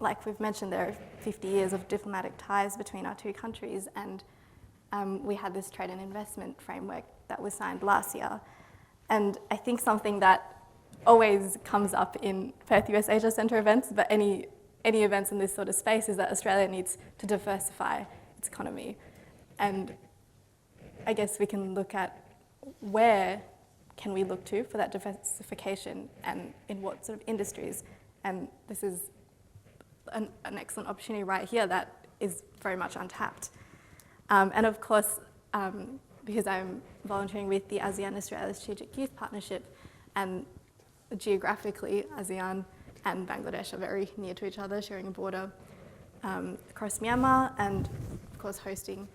Like we've mentioned, there are 50 years of diplomatic ties between our two countries, and we had this trade and investment framework that was signed last year. And I think something that always comes up in Perth USAsia Centre events, but any events in this sort of space, is that Australia needs to diversify its economy. And I guess we can look at where can we look to for that diversification and in what sort of industries. And this is an excellent opportunity right here that is very much untapped. And of course, because I'm volunteering with the ASEAN Australia Strategic Youth Partnership, and geographically, ASEAN and Bangladesh are very near to each other, sharing a border across Myanmar, and of course hosting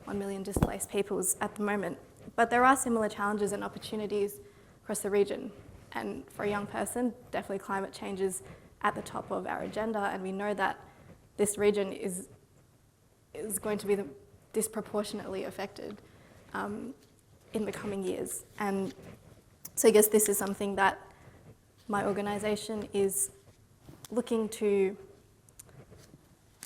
1 million displaced peoples at the moment. But there are similar challenges and opportunities across the region. And for a young person, definitely climate change is at the top of our agenda, and we know that this region is going to be disproportionately affected in the coming years. And so I guess this is something that my organisation is looking to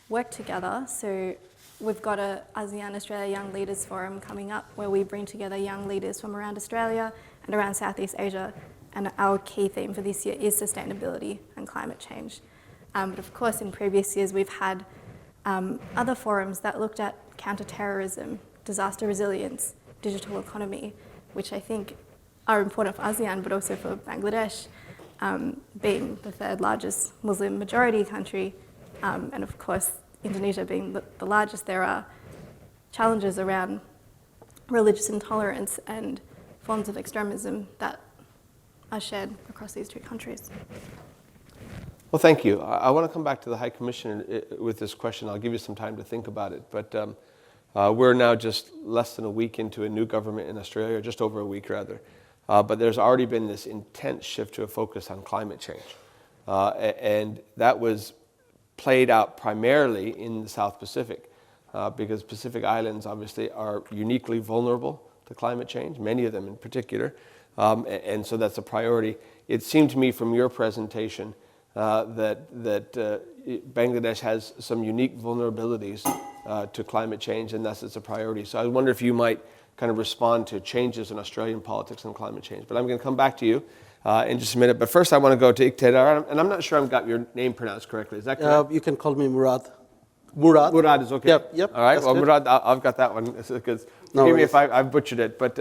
work together. So we've got a ASEAN Australia Young Leaders Forum coming up, where we bring together young leaders from around Australia and around Southeast Asia, and our key theme for this year is sustainability and climate change. But of course, in previous years, we've had other forums that looked at counter-terrorism, disaster resilience, digital economy, which I think are important for ASEAN, but also for Bangladesh, being the third largest Muslim majority country, and of course, Indonesia being the largest. There are challenges around religious intolerance and forms of extremism that are shared across these two countries. Well, thank you. I want to come back to the High Commissioner with this question. I'll give you some time to think about it. But we're now just less than a week into a new government in Australia, or just over a week rather. But there's already been this intense shift to a focus on climate change. And that was played out primarily in the South Pacific, because Pacific Islands obviously are uniquely vulnerable to climate change, many of them in particular. And so that's a priority. It seemed to me from your presentation that Bangladesh has some unique vulnerabilities to climate change, and thus it's a priority. So I wonder if you might kind of respond to changes in Australian politics and climate change. But I'm going to come back to you in just a minute. But first I want to go to Ikthedar, and I'm not sure I've got your name pronounced correctly. Is that correct? You can call me Murad. Murad. Murad is okay? Yep. All right, well, good. Murad, I've got that one. Forgive me if I've butchered it. But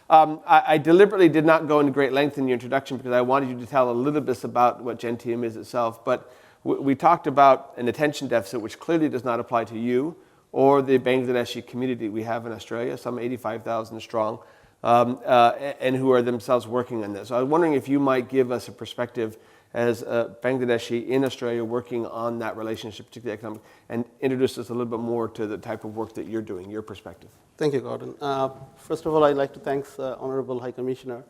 I deliberately did not go into great length in your introduction because I wanted you to tell a little bit about what Gentium is itself. But we talked about an attention deficit, which clearly does not apply to you or the Bangladeshi community we have in Australia, some 85,000 strong, and who are themselves working on this. So I was wondering if you might give us a perspective as a Bangladeshi in Australia working on that relationship, particularly economic, and introduce us a little bit more to the type of work that you're doing, your perspective. Thank you, Gordon. First of all, I'd like to thank the Honorable High Commissioner.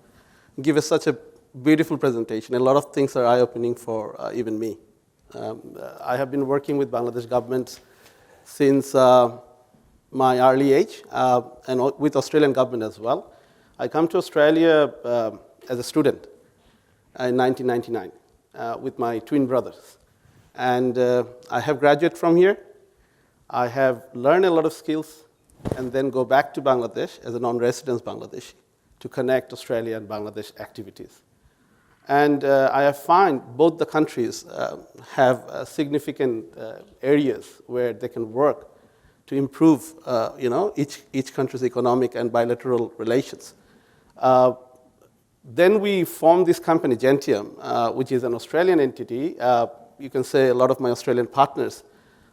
Give us such a beautiful presentation. A lot of things are eye-opening for even me. I have been working with Bangladesh government since my early age, and with Australian government as well. I come to Australia as a student in 1999 with my twin brothers. And I have graduated from here. I have learned a lot of skills, and then go back to Bangladesh as a non-resident Bangladeshi to connect Australia and Bangladesh activities. And I have found both the countries have significant areas where they can work to improve each country's economic and bilateral relations. Then we formed this company, Gentium, which is an Australian entity. You can say a lot of my Australian partners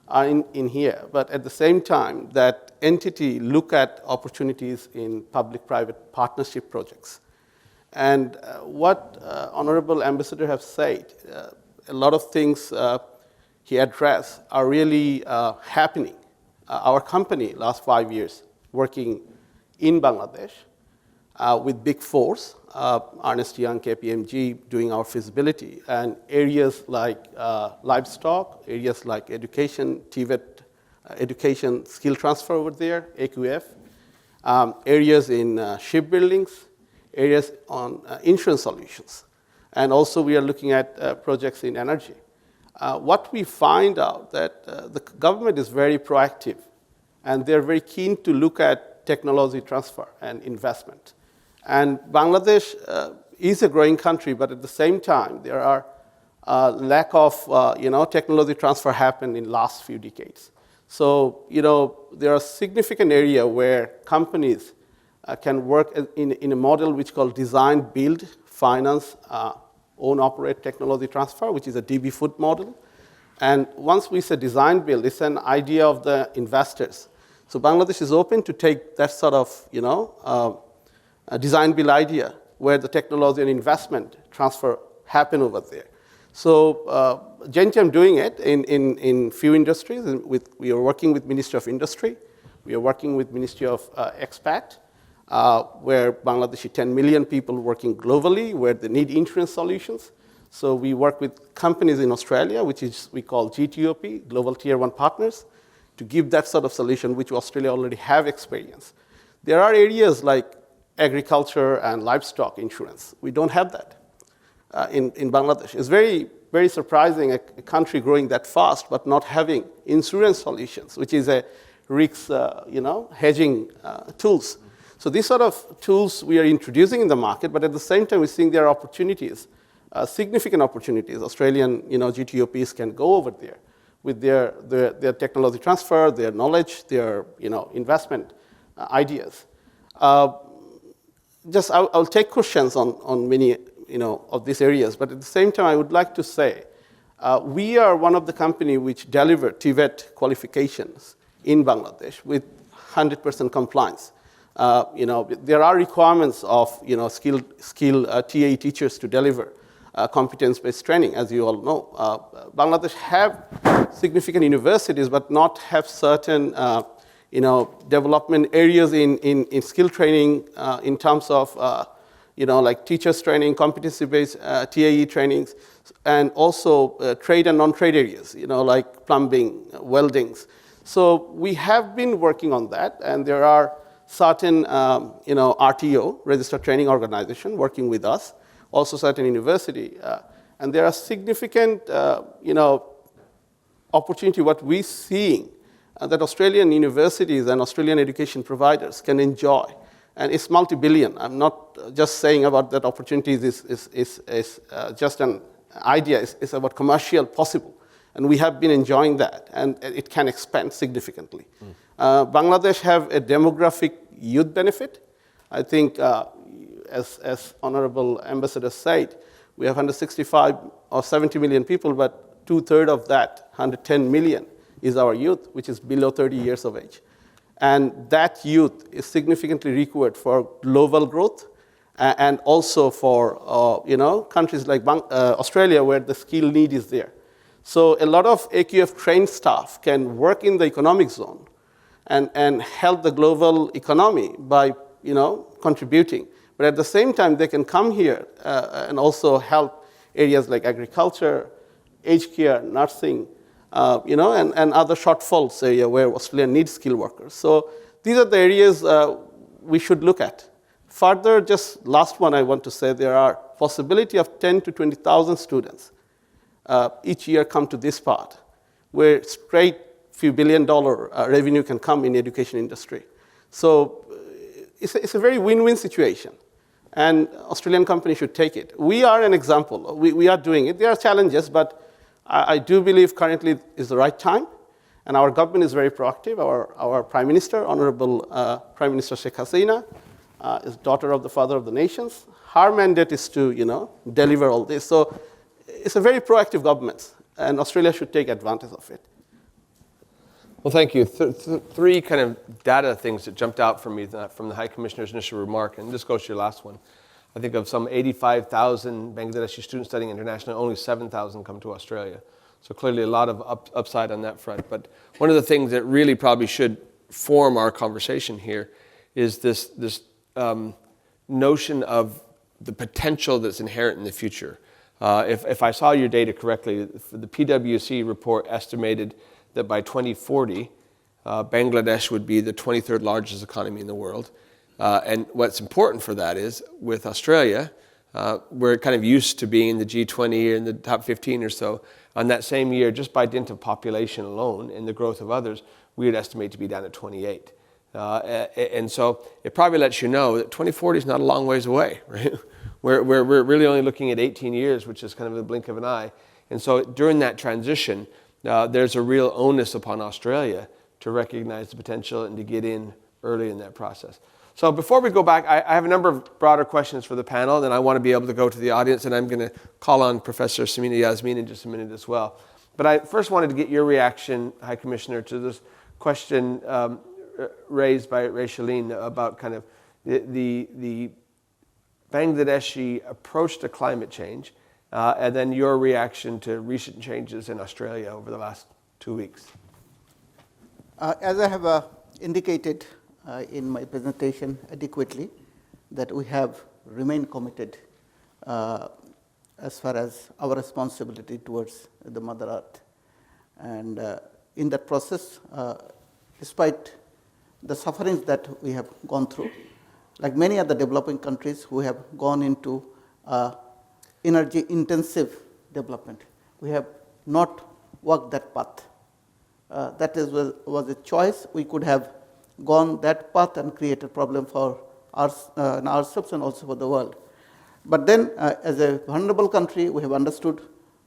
are in here. But at the same time, that entity look at opportunities in public-private partnership projects. And what Honorable Ambassador have said, a lot of things he addressed are really happening. Our company, last 5 years, working in Bangladesh with big fours, Ernst & Young, KPMG, doing our feasibility, and areas like livestock, areas like education, TVET, education skill transfer over there, AQF, areas in shipbuildings, areas on insurance solutions. And also we are looking at projects in energy. What we find out that the government is very proactive, and they're very keen to look at technology transfer and investment. And Bangladesh is a growing country, but at the same time, there are lack of technology transfer happened in last few decades. So there are significant area where companies can work in a model which is called design, build, finance, own, operate technology transfer, which is a DB food model. And once we say design, build, it's an idea of the investors. So Bangladesh is open to take that sort of a design, build idea where the technology and investment transfer happen over there. So Gentium doing it in few industries. We are working with Ministry of Industry. We are working with Ministry of Expat, where Bangladeshi 10 million people working globally, where they need insurance solutions. So we work with companies in Australia, which is we call GTOP, Global Tier 1 Partners, to give that sort of solution, which Australia already have experience. There are areas like agriculture and livestock insurance. We don't have that in Bangladesh. It's very, very surprising, a country growing that fast, but not having insurance solutions, which is a risk, hedging tools. So these sort of tools we are introducing in the market, but at the same time, we're seeing there are opportunities, significant opportunities. Australian, GTOPs can go over there with their technology transfer, their knowledge, their, investment ideas. I'll take questions on many, of these areas, but at the same time, I would like to say, we are one of the company which deliver TVET qualifications in Bangladesh with 100% compliance. There are requirements of, skilled TAE teachers to deliver competence-based training, as you all know. Bangladesh have significant universities, but not have certain, development areas in skill training in terms of, like teachers training, competency-based TAE trainings, and also trade and non-trade areas, like plumbing, weldings. So we have been working on that, and there are certain, RTO, Registered Training Organization, working with us, also certain university. And there are significant, opportunity, what we're seeing, that Australian universities and Australian education providers can enjoy. And it's multi-billion. I'm not just saying about that opportunities is just an idea. It's about commercial possible. And we have been enjoying that, and it can expand significantly. Bangladesh have a demographic youth benefit. I think, as Honorable Ambassador said, we have 165 or 70 million people, but 2/3 of that, 110 million, is our youth, which is below 30 years of age. And that youth is significantly required for global growth and also for, countries like Australia where the skill need is there. So a lot of AQF trained staff can work in the economic zone and help the global economy by, contributing. But at the same time, they can come here and also help areas like agriculture, aged care, nursing, and other shortfalls area where Australia needs skilled workers. So these are the areas we should look at. Further, just last one I want to say, there are possibility of 10 to 20,000 students each year come to this part, where straight few billion-dollar revenue can come in the education industry. So it's a very win-win situation, and Australian companies should take it. We are an example. We are doing it. There are challenges, but I do believe currently is the right time, and our government is very proactive. Our Prime Minister, Honorable Prime Minister Sheikh Hasina, is daughter of the father of the nations. Her mandate is to, deliver all this. So it's a very proactive government, and Australia should take advantage of it. Well, thank you. Three kind of data things that jumped out for me from the High Commissioner's initial remark, and this goes to your last one. I think of some 85,000 Bangladeshi students studying internationally, only 7,000 come to Australia. So clearly a lot of upside on that front. But one of the things that really probably should form our conversation here is this notion of the potential that's inherent in the future. If I saw your data correctly, the PwC report estimated that by 2040, Bangladesh would be the 23rd largest economy in the world. And what's important for that is with Australia, we're kind of used to being in the G20 or in the top 15 or so. On that same year, just by dint of population alone and the growth of others, we would estimate to be down at 28. And so it probably lets you know that 2040 is not a long ways away, right? We're really only looking at 18 years, which is kind of the blink of an eye. And so during that transition, there's a real onus upon Australia to recognize the potential and to get in early in that process. So before we go back, I have a number of broader questions for the panel, and I want to be able to go to the audience, and I'm going to call on Professor Samina Yasmin in just a minute as well. But I first wanted to get your reaction, High Commissioner, to this question raised by Racheline about kind of the Bangladeshi approach to climate change, and then your reaction to recent changes in Australia over the last 2 weeks. As I have indicated in my presentation adequately, that we have remained committed as far as our responsibility towards the Mother Earth. And in that process, despite the sufferings that we have gone through, like many other developing countries who have gone into energy intensive development, we have not walked that path. That was a choice. We could have gone that path and created problem for ourselves and also for the world. But then, as a vulnerable country, we have understood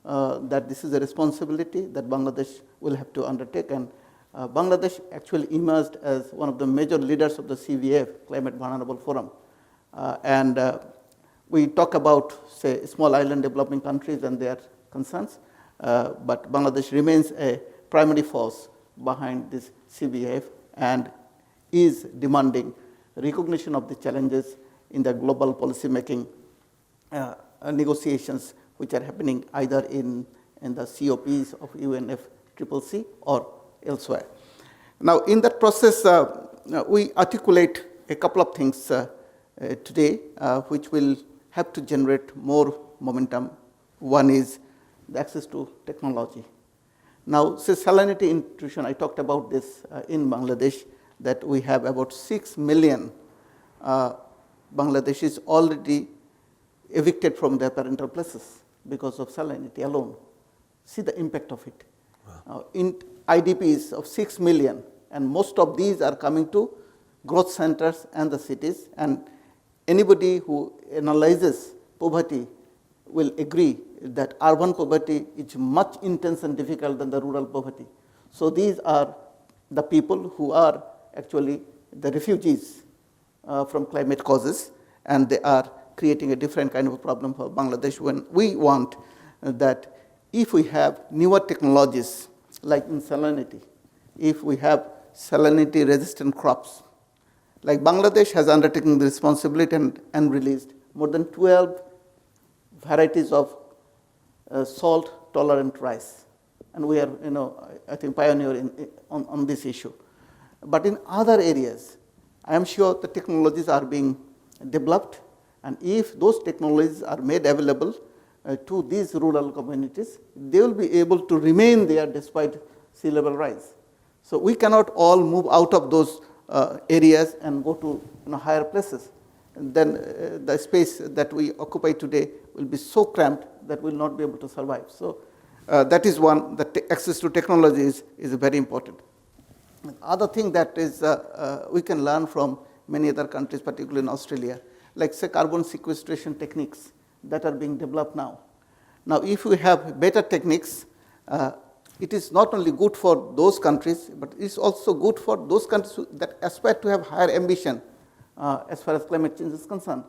that this is a responsibility that Bangladesh will have to undertake, and Bangladesh actually emerged as one of the major leaders of the CVF, Climate Vulnerable Forum. And we talk about, say, small island developing countries and their concerns, but Bangladesh remains a primary force behind this CVF and is demanding recognition of the challenges in the global policy making negotiations which are happening either in the COPs of UNFCCC or elsewhere. Now, in that process, we articulate a couple of things today which will have to generate more momentum. One is the access to technology. Now, since salinity intrusion, I talked about this in Bangladesh, that we have about 6 million Bangladeshis already evicted from their parental places because of salinity alone. See the impact of it. Wow. In IDPs of 6 million, and most of these are coming to growth centers and the cities, and anybody who analyzes poverty will agree that urban poverty is much intense and difficult than the rural poverty. So these are the people who are actually the refugees from climate causes, and they are creating a different kind of a problem for Bangladesh. When we want that if we have newer technologies like in salinity, if we have salinity resistant crops, like Bangladesh has undertaken the responsibility and released more than 12 varieties of salt tolerant rice, and we are, I think, pioneer on this issue. But in other areas, I am sure the technologies are being developed, and if those technologies are made available to these rural communities, they will be able to remain there despite sea level rise. So we cannot all move out of those areas and go to higher places. And then the space that we occupy today will be so cramped that we will not be able to survive. So that is one, the access to technology is very important. The other thing that is we can learn from many other countries, particularly in Australia, like say carbon sequestration techniques that are being developed now. Now, if we have better techniques, it is not only good for those countries, but it's also good for those countries that aspire to have higher ambition as far as climate change is concerned.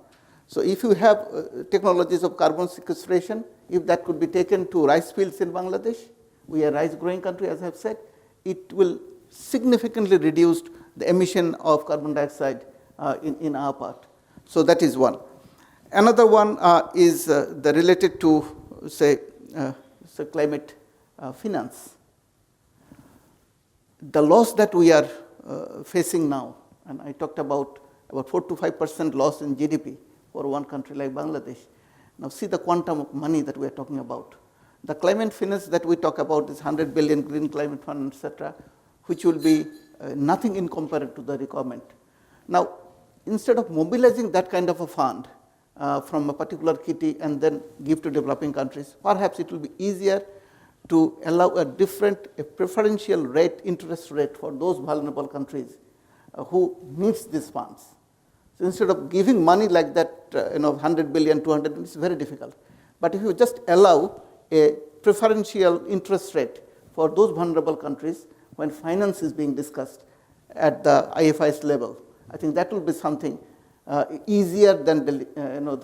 So if you have technologies of carbon sequestration, if that could be taken to rice fields in Bangladesh, we are a rice growing country, as I have said, it will significantly reduce the emission of carbon dioxide in our part. So that is one. Another one is related to, say climate finance. The loss that we are facing now, and I talked about 4 to 5% loss in GDP for one country like Bangladesh. Now see the quantum of money that we are talking about. The climate finance that we talk about is 100 billion green climate fund, etc., which will be nothing in comparison to the requirement. Now, instead of mobilizing that kind of a fund from a particular kitty and then give to developing countries, perhaps it will be easier to allow a preferential rate, interest rate for those vulnerable countries who needs these funds. So instead of giving money like that, 100 billion, 200 billion, it's very difficult. But if you just allow a preferential interest rate for those vulnerable countries when finance is being discussed at the IFI's level, I think that will be something easier than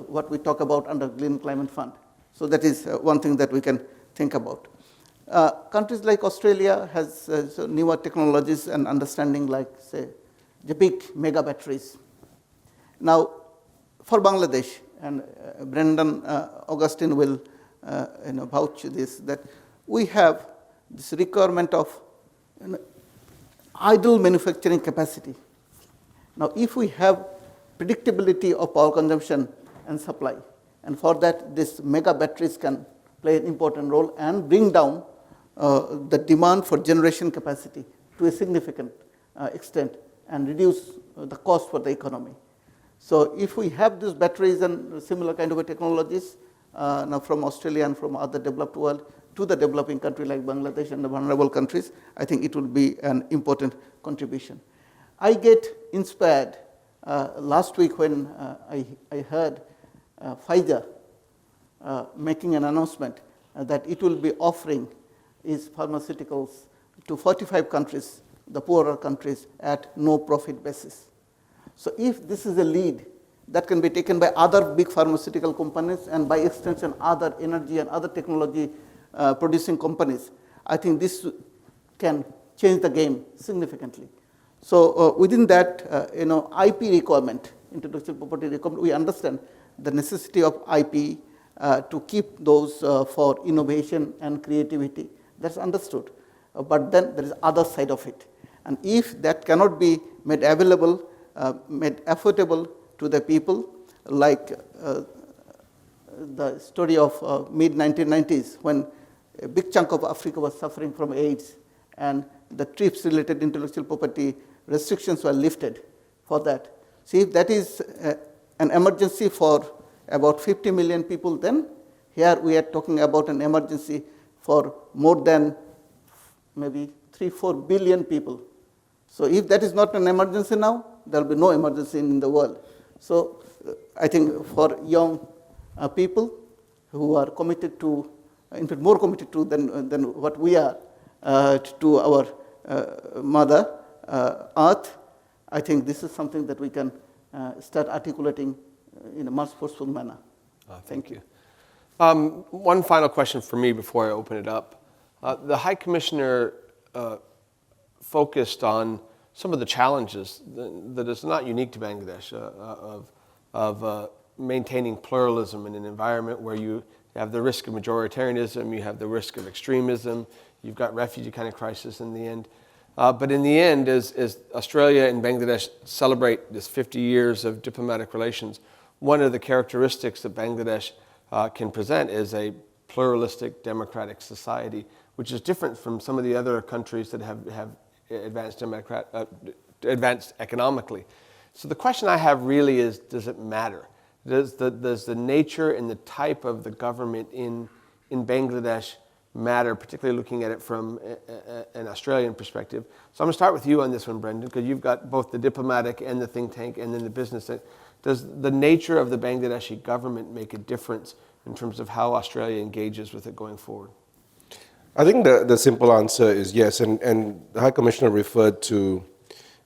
what we talk about under Green Climate Fund. So that is one thing that we can think about. Countries like Australia has newer technologies and understanding, like, say, the big mega batteries. Now, for Bangladesh, and Brendan Augustin will vouch this, that we have this requirement of idle manufacturing capacity. Now, if we have predictability of power consumption and supply, and for that, these mega batteries can play an important role and bring down the demand for generation capacity to a significant extent and reduce the cost for the economy. So if we have these batteries and similar kind of technologies now from Australia and from other developed world to the developing country like Bangladesh and the vulnerable countries, I think it will be an important contribution. I get inspired last week when I heard Pfizer making an announcement that it will be offering its pharmaceuticals to 45 countries, the poorer countries, at no profit basis. So if this is a lead that can be taken by other big pharmaceutical companies and by extension other energy and other technology producing companies, I think this can change the game significantly. So within that, IP requirement, intellectual property requirement, we understand the necessity of IP to keep those for innovation and creativity. That's understood. But then there is other side of it. And if that cannot be made available, made affordable to the people, like the story of mid-1990s when a big chunk of Africa was suffering from AIDS and the TRIPS-related intellectual property restrictions were lifted for that. See, if that is an emergency for about 50 million people, then here we are talking about an emergency for more than maybe 3-4 billion people. So if that is not an emergency now, there will be no emergency in the world. So I think for young people who are committed to, in fact more committed to than what we are to our mother earth, I think this is something that we can start articulating in a much forceful manner. Thank you. One final question for me before I open it up. The High Commissioner focused on some of the challenges that is not unique to Bangladesh of maintaining pluralism in an environment where you have the risk of majoritarianism, you have the risk of extremism, you've got refugee kind of crisis in the end. But in the end, as Australia and Bangladesh celebrate this 50 years of diplomatic relations, one of the characteristics that Bangladesh can present is a pluralistic democratic society, which is different from some of the other countries that have advanced economically. So the question I have really is, does it matter? Does the nature and the type of the government in Bangladesh matter, particularly looking at it from an Australian perspective? So I'm going to start with you on this one, Brendan, because you've got both the diplomatic and the think tank and then the business. Does the nature of the Bangladeshi government make a difference in terms of how Australia engages with it going forward? I think the simple answer is yes, and the High Commissioner referred to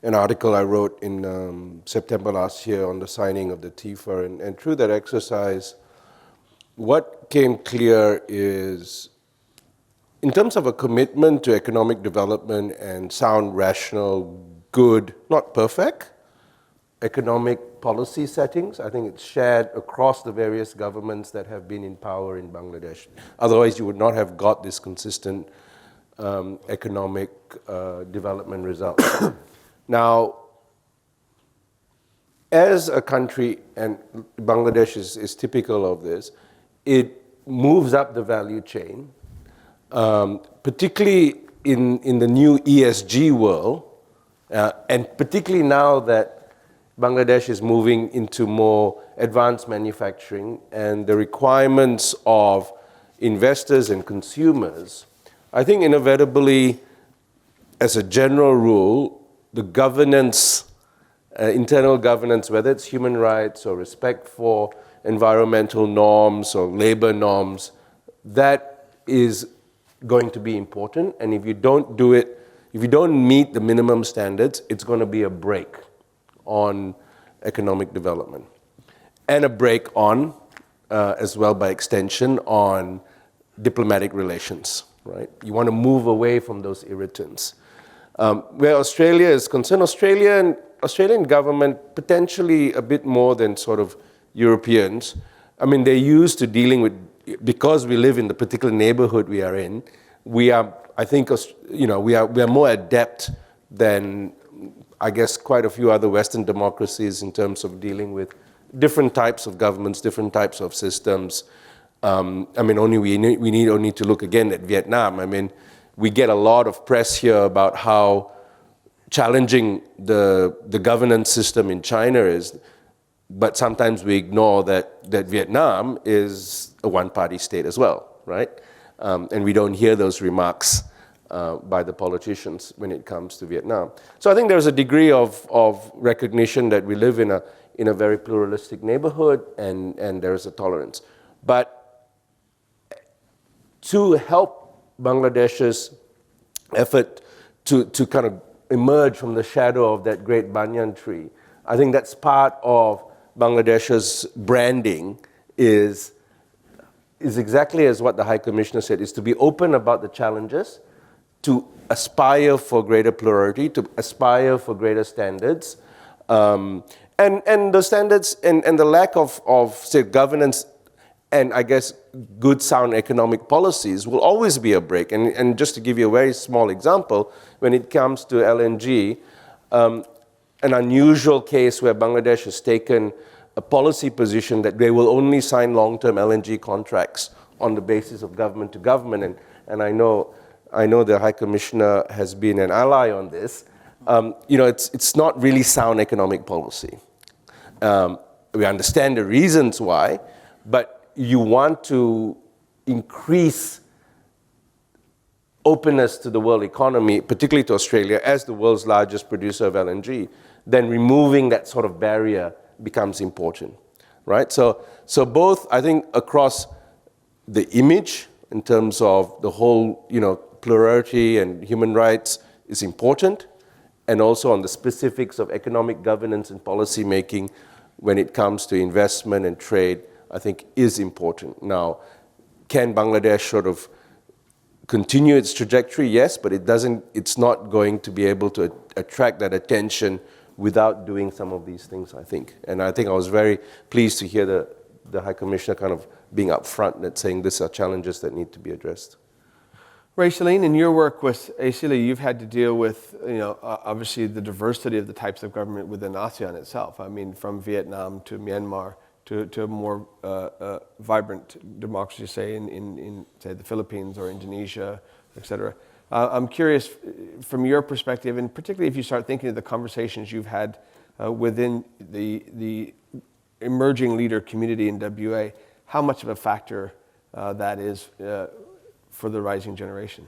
an article I wrote in September last year on the signing of the TIFA, and through that exercise, what came clear is, in terms of a commitment to economic development and sound, rational, good, not perfect, economic policy settings, I think it's shared across the various governments that have been in power in Bangladesh. Otherwise, you would not have got this consistent economic development results. Now, as a country, and Bangladesh is typical of this, it moves up the value chain, particularly in the new ESG world, and particularly now that Bangladesh is moving into more advanced manufacturing, and the requirements of investors and consumers, I think inevitably, as a general rule, the governance, internal governance, whether it's human rights or respect for environmental norms or labor norms, that is going to be important. And if you don't do it, if you don't meet the minimum standards, it's going to be a brake on economic development. And a brake on, as well by extension, on diplomatic relations, right? You want to move away from those irritants. Where Australia is concerned, Australian government, potentially a bit more than sort of Europeans, I mean, they're used to dealing with, because we live in the particular neighborhood we are in, we are, I think, we are more adept than, I guess, quite a few other Western democracies in terms of dealing with different types of governments, different types of systems. I mean, we need only to look again at Vietnam. I mean, we get a lot of press here about how challenging the governance system in China is, but sometimes we ignore that Vietnam is a one-party state as well, right? And we don't hear those remarks by the politicians when it comes to Vietnam. So I think there's a degree of recognition that we live in a very pluralistic neighborhood, and there's a tolerance. But to help Bangladesh's effort to kind of emerge from the shadow of that great banyan tree, I think that's part of Bangladesh's branding is exactly as what the High Commissioner said, is to be open about the challenges, to aspire for greater plurality, to aspire for greater standards. And the standards and the lack of say, governance and I guess good sound economic policies will always be a break. And just to give you a very small example, when it comes to LNG, an unusual case where Bangladesh has taken a policy position that they will only sign long-term LNG contracts on the basis of government to government. And I know the High Commissioner has been an ally on this. It's not really sound economic policy. We understand the reasons why, but you want to increase openness to the world economy, particularly to Australia, as the world's largest producer of LNG, then removing that sort of barrier becomes important, right? So both, I think, across the image in terms of the whole, plurality and human rights is important, and also on the specifics of economic governance and policy making when it comes to investment and trade, I think is important. Now, can Bangladesh sort of continue its trajectory? Yes, but it's not going to be able to attract that attention without doing some of these things, I think. And I think I was very pleased to hear the High Commissioner kind of being upfront and saying these are challenges that need to be addressed. Racheline, in your work with AIIA, you've had to deal with, obviously the diversity of the types of government within ASEAN itself. I mean, from Vietnam to Myanmar to a more vibrant democracy, say, in say, the Philippines or Indonesia, et cetera. I'm curious, from your perspective, and particularly if you start thinking of the conversations you've had within the emerging leader community in WA, how much of a factor that is for the rising generation?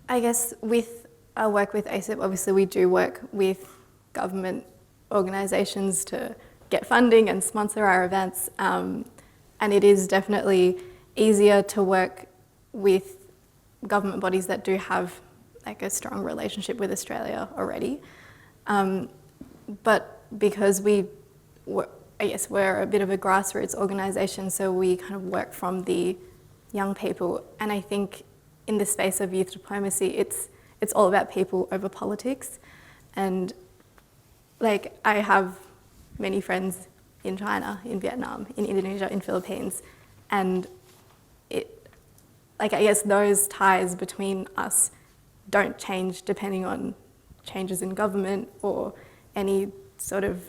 I guess with our work with AIIA, obviously we do work with government organisations to get funding and sponsor our events, and it is definitely easier to work with government bodies that do have like a strong relationship with Australia already. But because we're a bit of a grassroots organisation, so we kind of work from the young people, and I think in the space of youth diplomacy, it's all about people over politics. And like, I have many friends in China, in Vietnam, in Indonesia, in Philippines, and I guess those ties between us don't change depending on changes in government or any sort of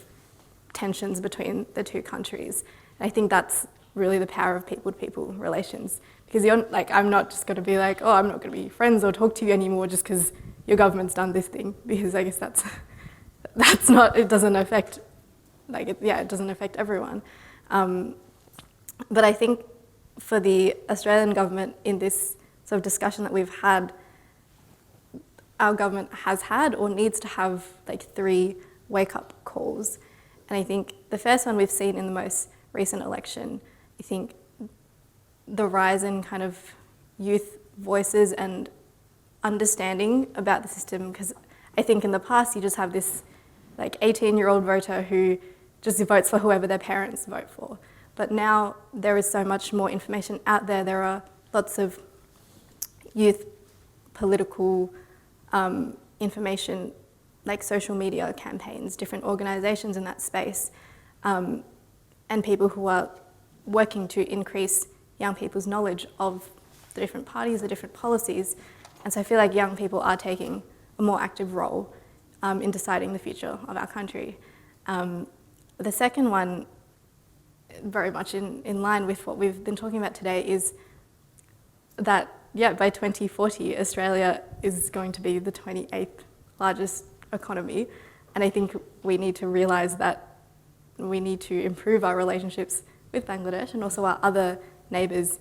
tensions between the two countries. And I think that's really the power of people-to-people relations, because I'm not just going to be like, oh, I'm not going to be friends or talk to you anymore just because your government's done this thing, because I guess that's not, it doesn't affect, it doesn't affect everyone. But I think for the Australian government, in this sort of discussion that we've had, our government has had or needs to have 3 wake-up calls. And I think the first one we've seen in the most recent election, I think the rise in kind of youth voices and understanding about the system, because I think in the past you just have this 18-year-old voter who just votes for whoever their parents vote for. But now there is so much more information out there. There are lots of youth political information, like social media campaigns, different organisations in that space, and people who are working to increase young people's knowledge of the different parties, the different policies. And so I feel like young people are taking a more active role in deciding the future of our country. The second one, very much in line with what we've been talking about today, is that, by 2040, Australia is going to be the 28th largest economy. And I think we need to realise that we need to improve our relationships with Bangladesh and also our other neighbours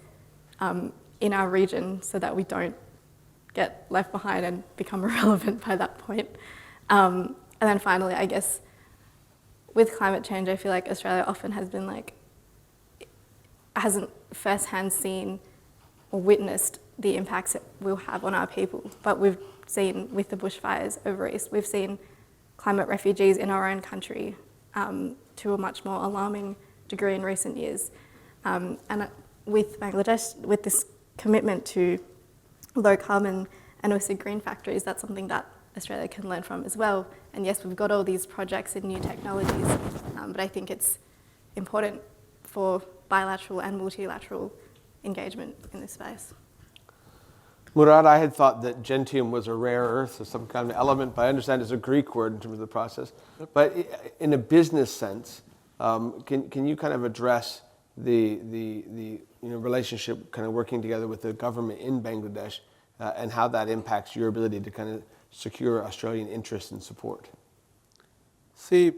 in our region, so that we don't get left behind and become irrelevant by that point. And then finally, I guess, with climate change, I feel like Australia often has been hasn't firsthand seen or witnessed the impacts it will have on our people. But we've seen with the bushfires over east, we've seen climate refugees in our own country to a much more alarming degree in recent years. And with Bangladesh, with this commitment to low carbon and also green factories, that's something that Australia can learn from as well. And yes, we've got all these projects and new technologies, but I think it's important for bilateral and multilateral engagement in this space. Murad, I had thought that Gentium was a rare earth or some kind of element, but I understand it's a Greek word in terms of the process. But in a business sense, can you kind of address the relationship, kind of working together with the government in Bangladesh, and how that impacts your ability to kind of secure Australian interest and support? See,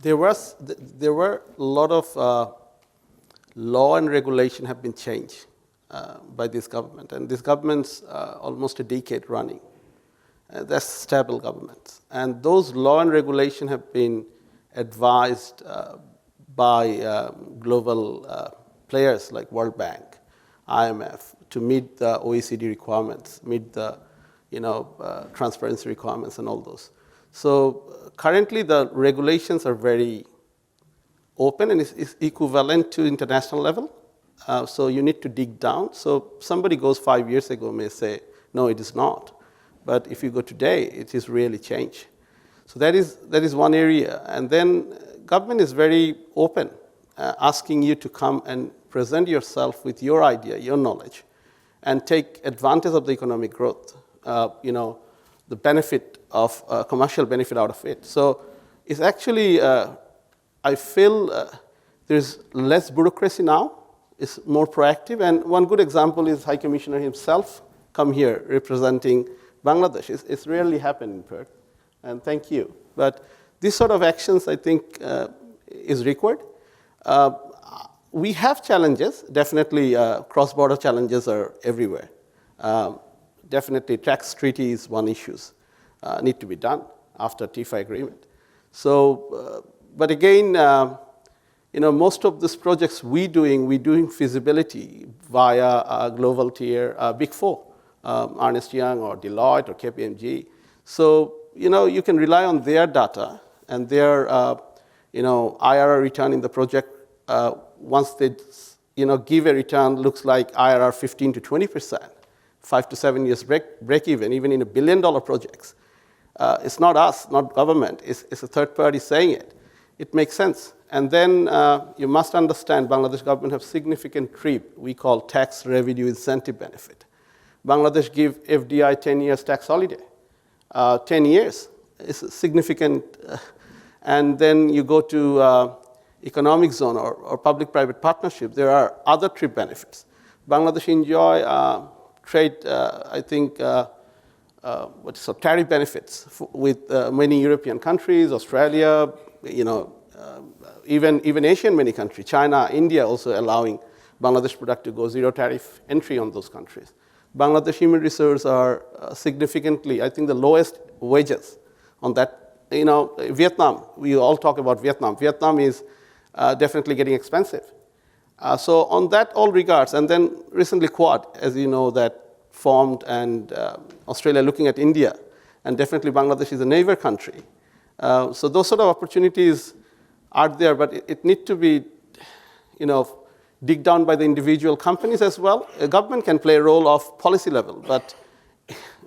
there were a lot of law and regulation have been changed by this government, and this government's almost a decade running. That's stable governments, and those law and regulation have been advised by global players like World Bank, IMF, to meet the OECD requirements, meet the transparency requirements and all those. So currently the regulations are very open and is equivalent to international level. So you need to dig down. So somebody goes 5 years ago may say, no, it is not. But if you go today, it is really changed. So that is one area. And then government is very open, asking you to come and present yourself with your idea, your knowledge, and take advantage of the economic growth, the benefit of commercial benefit out of it. So it's actually, I feel there's less bureaucracy now. It's more proactive. And one good example is High Commissioner himself come here representing Bangladesh. It's rarely happened in Perth. And thank you. But this sort of actions, I think, is required. We have challenges. Definitely, cross-border challenges are everywhere. Definitely, tax treaty is one issue. Need to be done after TIFA agreement. So, but again, most of these projects we're doing feasibility via a global tier, Big Four, Ernst & Young or Deloitte or KPMG. So, you can rely on their data and their, IRR return in the project. Once they, give a return, looks like IRR 15 to 20%, 5 to 7 years break even in $1 billion projects. It's not us, not government. It's a third party saying it. It makes sense. And then you must understand Bangladesh government have significant TRIP, we call tax revenue incentive benefit. Bangladesh give FDI 10 years tax holiday. 10 years is significant. And then you go to economic zone or public-private partnership, there are other TRIP benefits. Bangladesh enjoy trade, tariff benefits with many European countries, Australia, even Asian many countries, China, India also allowing Bangladesh product to go zero tariff entry on those countries. Bangladesh human resources are significantly, I think, the lowest wages on that. Vietnam, we all talk about Vietnam. Vietnam is definitely getting expensive. So on that all regards, and then recently Quad, as you know, that formed, and Australia looking at India, and definitely Bangladesh is a neighbor country. So those sort of opportunities are there, but it needs to be, dig down by the individual companies as well. A government can play a role of policy level, but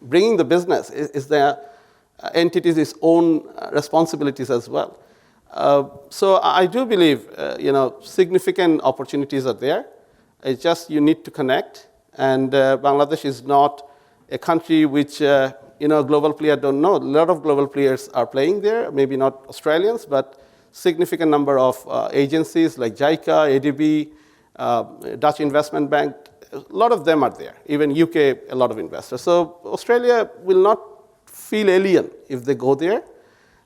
bringing the business is the entities' own responsibilities as well. So I do believe, significant opportunities are there. It's just you need to connect. And Bangladesh is not a country which, global players don't know. A lot of global players are playing there, maybe not Australians, but significant number of agencies like JICA, ADB, Dutch Investment Bank, a lot of them are there. Even UK, a lot of investors. So Australia will not feel alien if they go there.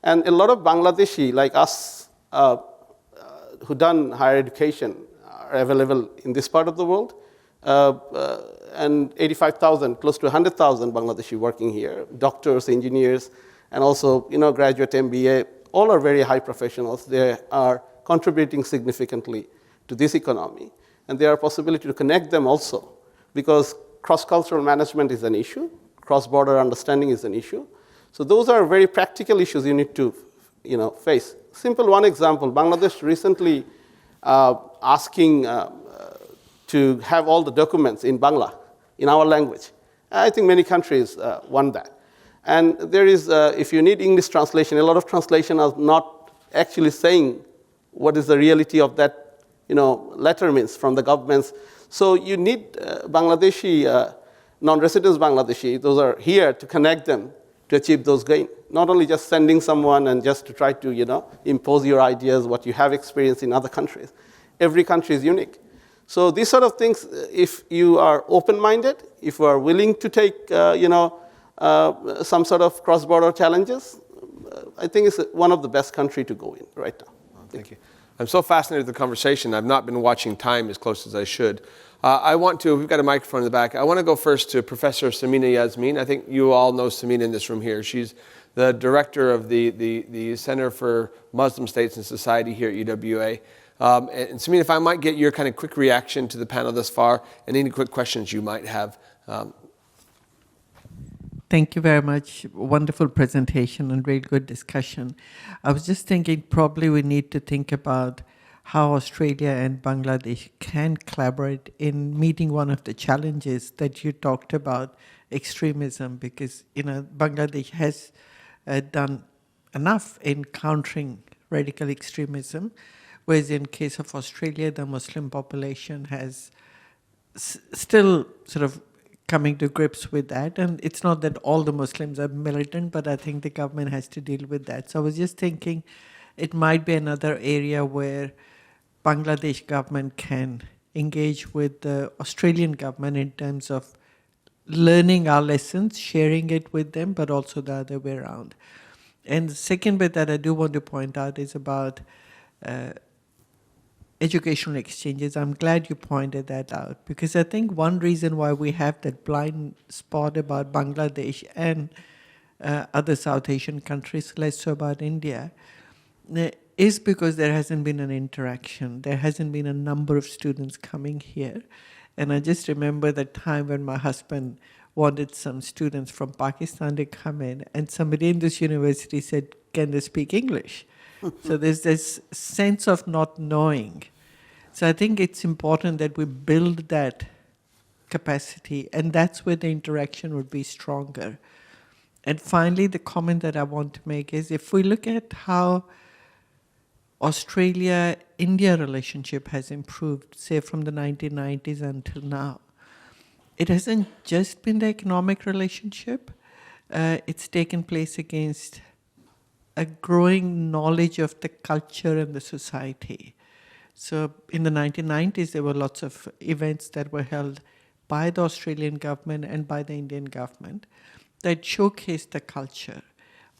And a lot of Bangladeshi, like us, who done higher education, are available in this part of the world. And 85,000, close to 100,000 Bangladeshi working here, doctors, engineers, and also graduate MBA, all are very high professionals. They are contributing significantly to this economy. And there are possibility to connect them also, because cross-cultural management is an issue, cross-border understanding is an issue. So those are very practical issues you need to face. Simple one example, Bangladesh recently asking to have all the documents in Bangla, in our language. I think many countries want that. And there is, if you need English translation, a lot of translation are not actually saying what is the reality of that letter means from the governments. So you need Bangladeshi, non-residents Bangladeshi, those are here to connect them to achieve those gains. Not only just sending someone and just to try to impose your ideas, what you have experienced in other countries. Every country is unique. So these sort of things, if you are open-minded, if you are willing to take some sort of cross-border challenges, I think it's one of the best countries to go in right now. Thank you. I'm so fascinated with the conversation. I've not been watching time as close as I should. We've got a microphone in the back. I want to go first to Professor Samina Yasmin. I think you all know Samina in this room here. She's the director of the Center for Muslim States and Society here at UWA. And Samina, if I might get your kind of quick reaction to the panel thus far, and any quick questions you might have. Thank you very much. Wonderful presentation and really good discussion. I was just thinking probably we need to think about how Australia and Bangladesh can collaborate in meeting one of the challenges that you talked about, extremism, because Bangladesh has done enough in countering radical extremism, whereas in case of Australia, the Muslim population has still sort of coming to grips with that. And it's not that all the Muslims are militant, but I think the government has to deal with that. So I was just thinking it might be another area where Bangladesh government can engage with the Australian government in terms of learning our lessons, sharing it with them, but also the other way around. And the second bit that I do want to point out is about educational exchanges. I'm glad you pointed that out, because I think one reason why we have that blind spot about Bangladesh and other South Asian countries, less so about India, is because there hasn't been an interaction. There hasn't been a number of students coming here. And I just remember the time when my husband wanted some students from Pakistan to come in, and somebody in this university said, can they speak English? So there's this sense of not knowing. So I think it's important that we build that capacity, and that's where the interaction would be stronger. And finally, the comment that I want to make is, if we look at how Australia-India relationship has improved, say from the 1990s until now, it hasn't just been the economic relationship. It's taken place against a growing knowledge of the culture and the society. So in the 1990s, there were lots of events that were held by the Australian government and by the Indian government. that showcase the culture.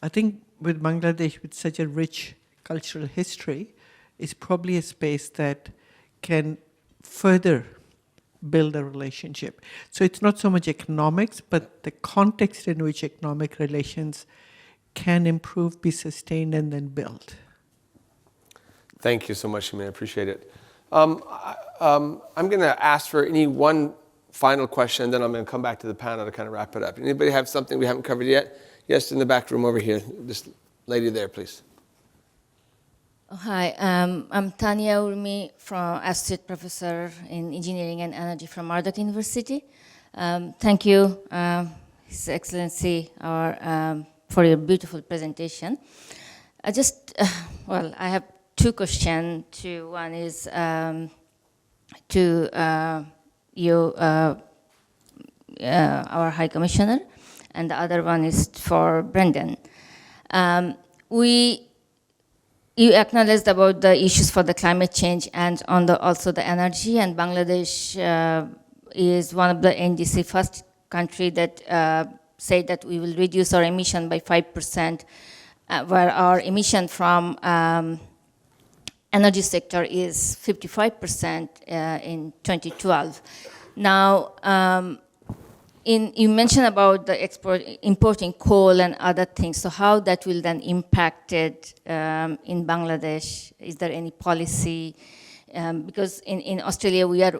I think with Bangladesh, with such a rich cultural history, it's probably a space that can further build a relationship. So it's not so much economics, but the context in which economic relations can improve, be sustained, and then build. Thank you so much, Shimei. I appreciate it. I'm going to ask for any one final question, then I'm going to come back to the panel to kind of wrap it up. Anybody have something we haven't covered yet? Yes, in the back room over here. This lady there, please. Oh, hi, I'm Tanya Urmi, from Associate Professor in Engineering and Energy from Murad University. Thank you, His Excellency, for your beautiful presentation. I have two questions. One is to you, our High Commissioner, and the other one is for Brendan. You acknowledged about the issues for the climate change and on also the energy, and Bangladesh is one of the NDC first country that say that we will reduce our emission by 5%, where our emission from energy sector is 55% in 2012. Now, you mentioned about the importing coal and other things. So how that will then impact it in Bangladesh? Is there any policy? Because in Australia, we are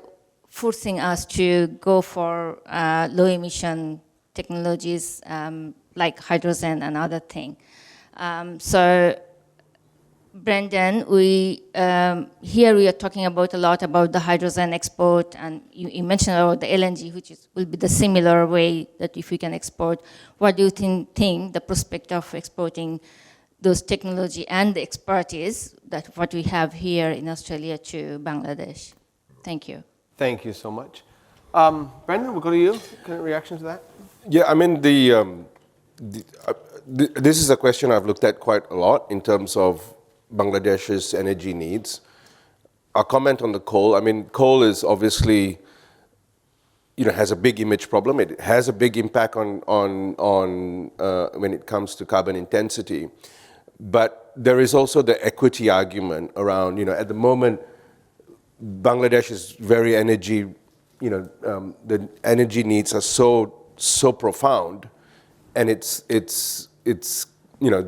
forcing us to go for low emission technologies like hydrogen and other things. So Brendan, here we are talking about a lot about the hydrogen export, and you mentioned about the LNG, which will be the similar way that if we can export. What do you think the prospect of exporting those technology and the expertise that what we have here in Australia to Bangladesh? Thank you. Thank you so much. Brendan, we'll go to you. Kind of reaction to that? Yeah, I mean, this is a question I've looked at quite a lot in terms of Bangladesh's energy needs. I'll comment on the coal. I mean, coal is obviously, has a big image problem. It has a big impact on when it comes to carbon intensity. But there is also the equity argument around, at the moment, Bangladesh is very energy, the energy needs are so profound, and it's the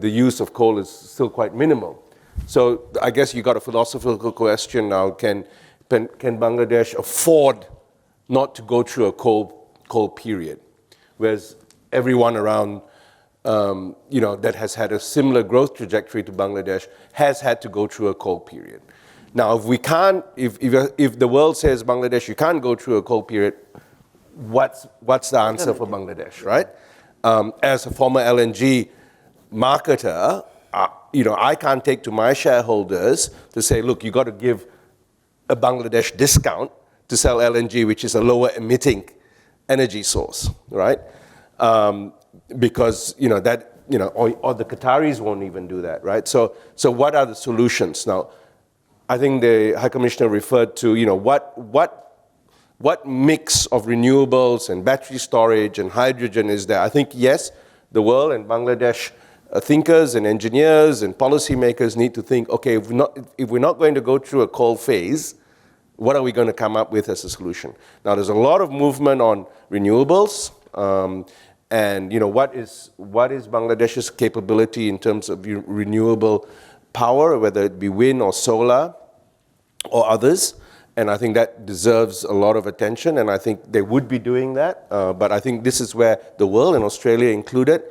use of coal is still quite minimal. So I guess you got a philosophical question now: Can Bangladesh afford not to go through a coal period, whereas everyone around that has had a similar growth trajectory to Bangladesh has had to go through a coal period. Now, if we can't, if the world says Bangladesh, you can't go through a coal period, what's the answer for Bangladesh, right? As a former LNG marketer, I can't take to my shareholders to say, look, you got to give a Bangladesh discount to sell LNG, which is a lower emitting energy source, right? Because or the Qataris won't even do that, right? So what are the solutions now? I think the High Commissioner referred to, what mix of renewables and battery storage and hydrogen is there? I think, yes, the world and Bangladesh thinkers and engineers and policymakers need to think, okay, if we're not going to go through a coal phase, what are we going to come up with as a solution? Now, there's a lot of movement on renewables, and what is Bangladesh's capability in terms of renewable power, whether it be wind or solar or others. And I think that deserves a lot of attention, and I think they would be doing that. But I think this is where the world, and Australia included,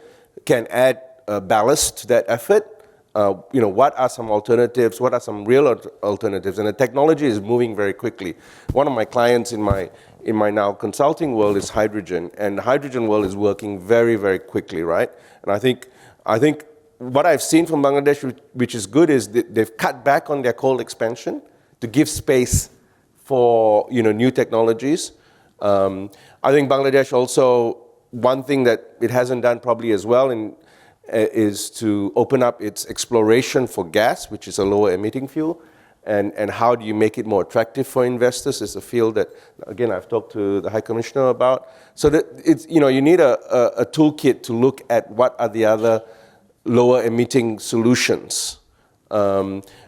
can add ballast to that effort. What are some alternatives? What are some real alternatives? And the technology is moving very quickly. One of my clients in my now consulting world is hydrogen, and the hydrogen world is working very, very quickly, right? And I think what I've seen from Bangladesh, which is good, is that they've cut back on their coal expansion to give space for new technologies. I think Bangladesh also, one thing that it hasn't done probably as well is to open up its exploration for gas, which is a lower emitting fuel. and how do you make it more attractive for investors is a field that, again, I've talked to the High Commissioner about. So that it's, you need a toolkit to look at what are the other lower emitting solutions.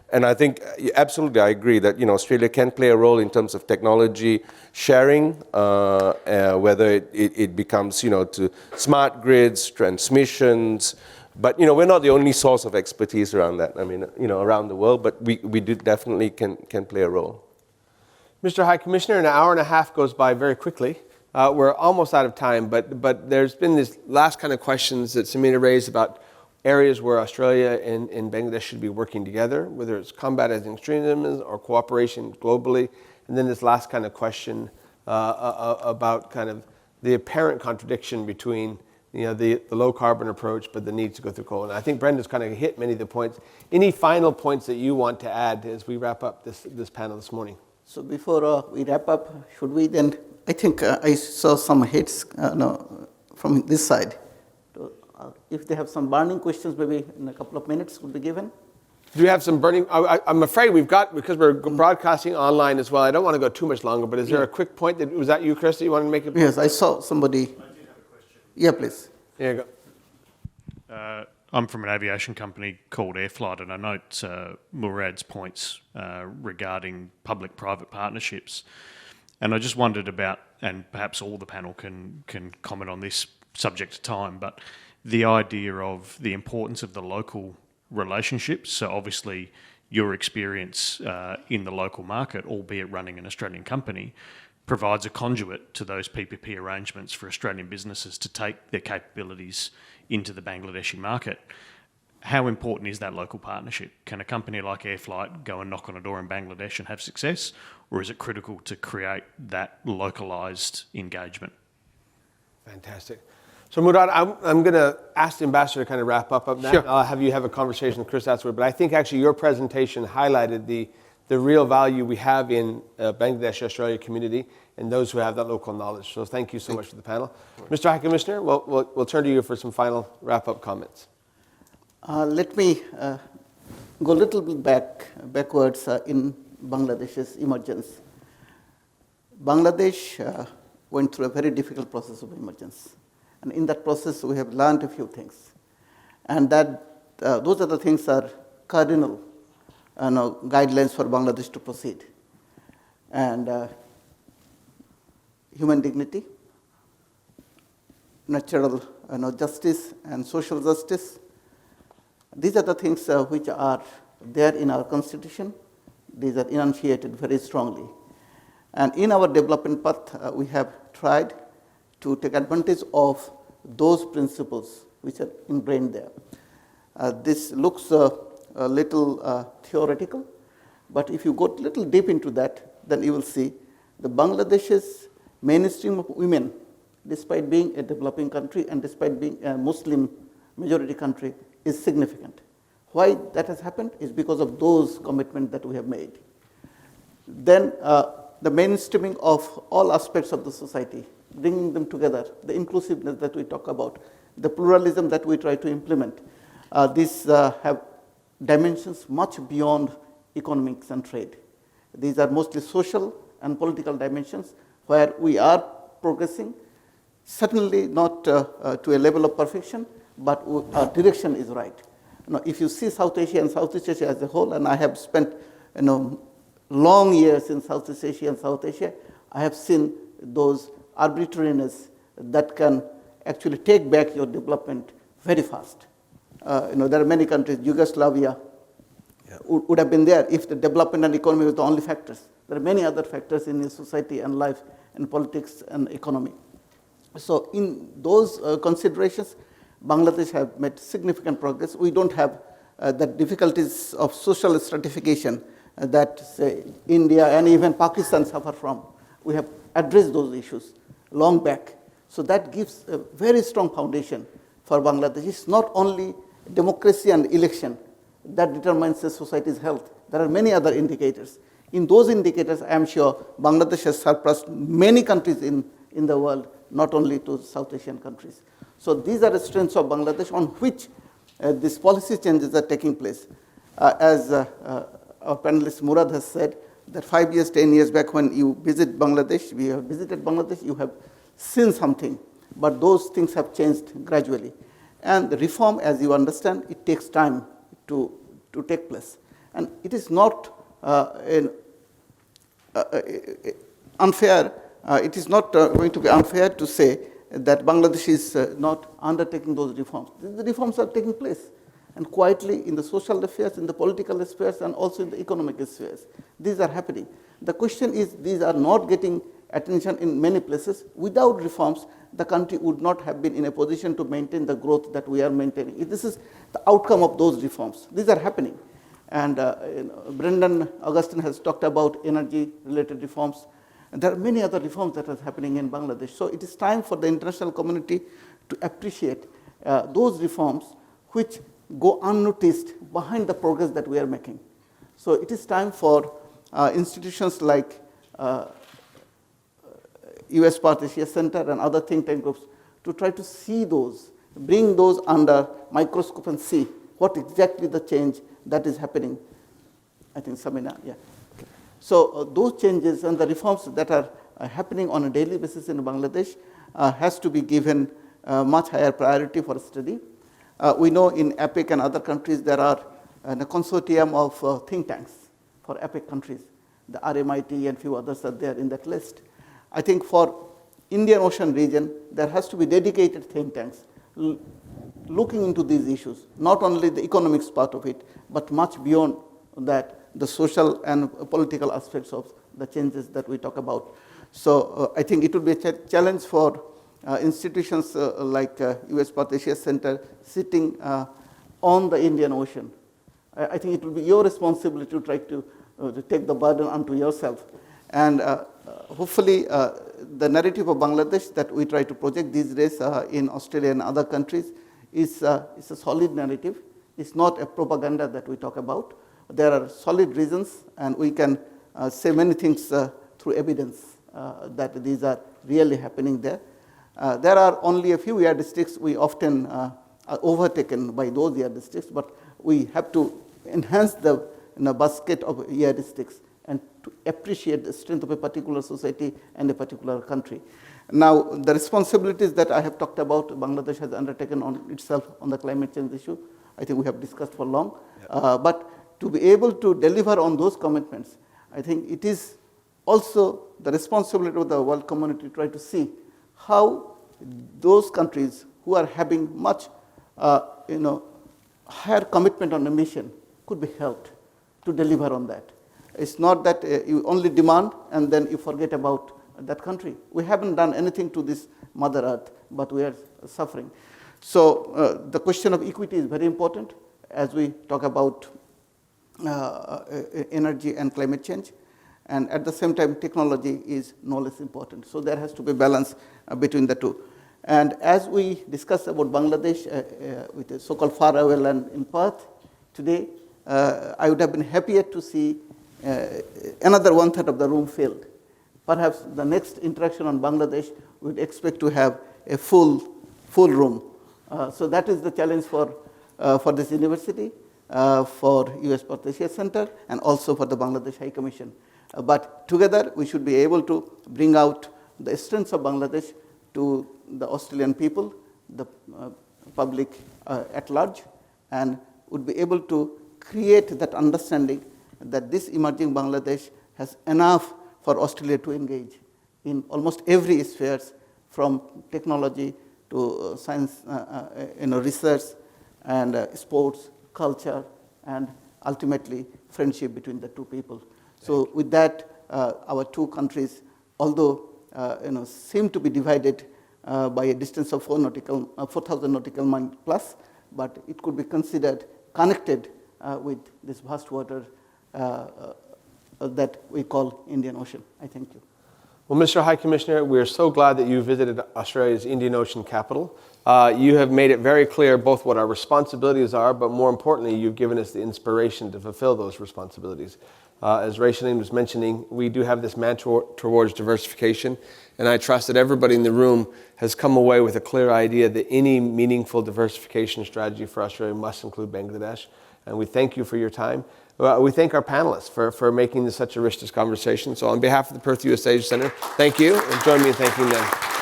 And I think, absolutely, I agree that, Australia can play a role in terms of technology sharing, whether it becomes, to smart grids, transmissions. But, we're not the only source of expertise around that. I mean, around the world, but we definitely can play a role. Mr. High Commissioner, an hour and a half goes by very quickly. We're almost out of time, but there's been this last kind of questions that Samina raised about areas where Australia and Bangladesh should be working together, whether it's combating extremism or cooperation globally. And then this last kind of question about kind of the apparent contradiction between the low carbon approach, but the need to go through coal. And I think Brenda's kind of hit many of the points. Any final points that you want to add as we wrap up this panel this morning? So before we wrap up, should we then, I think I saw some hits from this side. If they have some burning questions, maybe in a couple of minutes would be given. Do we have some burning? I'm afraid we've got, because we're broadcasting online as well, I don't want to go too much longer, but is there a quick point? Was that you, Chris, that you wanted to make? Yes, I saw somebody. I did have a question. Yeah, please. Here you go. I'm from an aviation company called Airflight, and I note Murad's points regarding public-private partnerships. And I just wondered about, and perhaps all the panel can comment on this subject to time, but the idea of the importance of the local relationships. So obviously your experience in the local market, albeit running an Australian company, provides a conduit to those PPP arrangements for Australian businesses to take their capabilities into the Bangladeshi market. How important is that local partnership? Can a company like Airflight go and knock on a door in Bangladesh and have success, or is it critical to create that localised engagement? Fantastic. So Murad, I'm going to ask the ambassador to kind of wrap up that. Sure. I'll have you have a conversation with Chris afterward. But I think actually your presentation highlighted the real value we have in Bangladesh-Australia community and those who have that local knowledge. So thank you so much for the panel. Mr. High Commissioner, we'll turn to you for some final wrap-up comments. Let me go a little bit backwards in Bangladesh's emergence. Bangladesh went through a very difficult process of emergence. And in that process, we have learned a few things. And those are the things are cardinal guidelines for Bangladesh to proceed. And human dignity, natural justice, and social justice. These are the things which are there in our constitution. These are enunciated very strongly. And in our development path, we have tried to take advantage of those principles which are ingrained there. This looks a little theoretical, but if you go a little deep into that, then you will see the Bangladesh's mainstream of women, despite being a developing country and despite being a Muslim majority country, is significant. Why that has happened is because of those commitments that we have made. Then the mainstreaming of all aspects of the society, bringing them together, the inclusiveness that we talk about, the pluralism that we try to implement. These have dimensions much beyond economics and trade. These are mostly social and political dimensions where we are progressing, certainly not to a level of perfection, but our direction is right. If you see South Asia and Southeast Asia as a whole, and I have spent long years in Southeast Asia and South Asia, I have seen those arbitrariness that can actually take back your development very fast. There are many countries, Yugoslavia would have been there if the development and economy were the only factors. There are many other factors in your society and life and politics and economy. So in those considerations, Bangladesh have made significant progress. We don't have the difficulties of social stratification that, say, India and even Pakistan suffer from. We have addressed those issues long back. So that gives a very strong foundation for Bangladesh. It's not only democracy and election that determines the society's health. There are many other indicators. In those indicators, I am sure Bangladesh has surpassed many countries in the world, not only to South Asian countries. So these are the strengths of Bangladesh on which these policy changes are taking place. As our panelist Murad has said, that 5 years, 10 years back when you visit Bangladesh, we have visited Bangladesh, you have seen something, but those things have changed gradually. And the reform, as you understand, it takes time to take place. And it is not unfair, it is not going to be unfair to say that Bangladesh is not undertaking those reforms. The reforms are taking place, and quietly in the social affairs, in the political spheres, and also in the economic spheres. These are happening. The question is, these are not getting attention in many places. Without reforms, the country would not have been in a position to maintain the growth that we are maintaining. This is the outcome of those reforms. These are happening. And Brendan Augustin has talked about energy-related reforms. And there are many other reforms that are happening in Bangladesh. So it is time for the international community to appreciate those reforms which go unnoticed behind the progress that we are making. So it is time for institutions like US Perth USAsia Centre and other think tank groups to try to see those, bring those under microscope and see what exactly the change that is happening. I think Samina, yeah. Okay. So those changes and the reforms that are happening on a daily basis in Bangladesh has to be given much higher priority for study. We know in APEC and other countries there are a consortium of think tanks for APEC countries. The RMIT and few others are there in that list. I think for Indian Ocean region, there has to be dedicated think tanks looking into these issues, not only the economics part of it, but much beyond that, the social and political aspects of the changes that we talk about. So I think it would be a challenge for institutions like US Perth USAsia Centre sitting on the Indian Ocean. I think it will be your responsibility to try to take the burden onto yourself. And hopefully the narrative of Bangladesh that we try to project these days in Australia and other countries is a solid narrative. It's not a propaganda that we talk about. There are solid reasons, and we can say many things through evidence that these are really happening there. There are only a few yardsticks we often are overtaken by those yardsticks, but we have to enhance the basket of yardsticks and to appreciate the strength of a particular society and a particular country. Now, the responsibilities that I have talked about, Bangladesh has undertaken on itself on the climate change issue, I think we have discussed for long. Yep. But to be able to deliver on those commitments, I think it is also the responsibility of the world community to try to see how those countries who are having much higher commitment on emission could be helped to deliver on that. It's not that you only demand and then you forget about that country. We haven't done anything to this Mother Earth, but we are suffering. So the question of equity is very important as we talk about energy and climate change. And at the same time, technology is no less important. So there has to be balance between the two. And as we discussed about Bangladesh with the so-called faraway land in Perth today, I would have been happier to see another 1/3 of the room filled. Perhaps the next interaction on Bangladesh, we'd expect to have a full room. So that is the challenge for this university, for US Perth USAsia Centre, and also for the Bangladesh High Commission. But together, we should be able to bring out the strengths of Bangladesh to the Australian people, the public at large, and would be able to create that understanding that this emerging Bangladesh has enough for Australia to engage in almost every sphere, from technology to science, research, and sports, culture, and ultimately friendship between the two people. So with that, our two countries, although seem to be divided by a distance of 4,000 nautical miles plus, but it could be considered connected with this vast water that we call Indian Ocean. I thank you. Well, Mr. High Commissioner, we are so glad that you visited Australia's Indian Ocean capital. You have made it very clear both what our responsibilities are, but more importantly, you've given us the inspiration to fulfill those responsibilities. As Racheline was mentioning, we do have this mantra towards diversification, and I trust that everybody in the room has come away with a clear idea that any meaningful diversification strategy for Australia must include Bangladesh. and we thank you for your time. We thank our panelists for making this such a rich conversation. So on behalf of the Perth USAsia Centre, thank you, and join me in thanking them.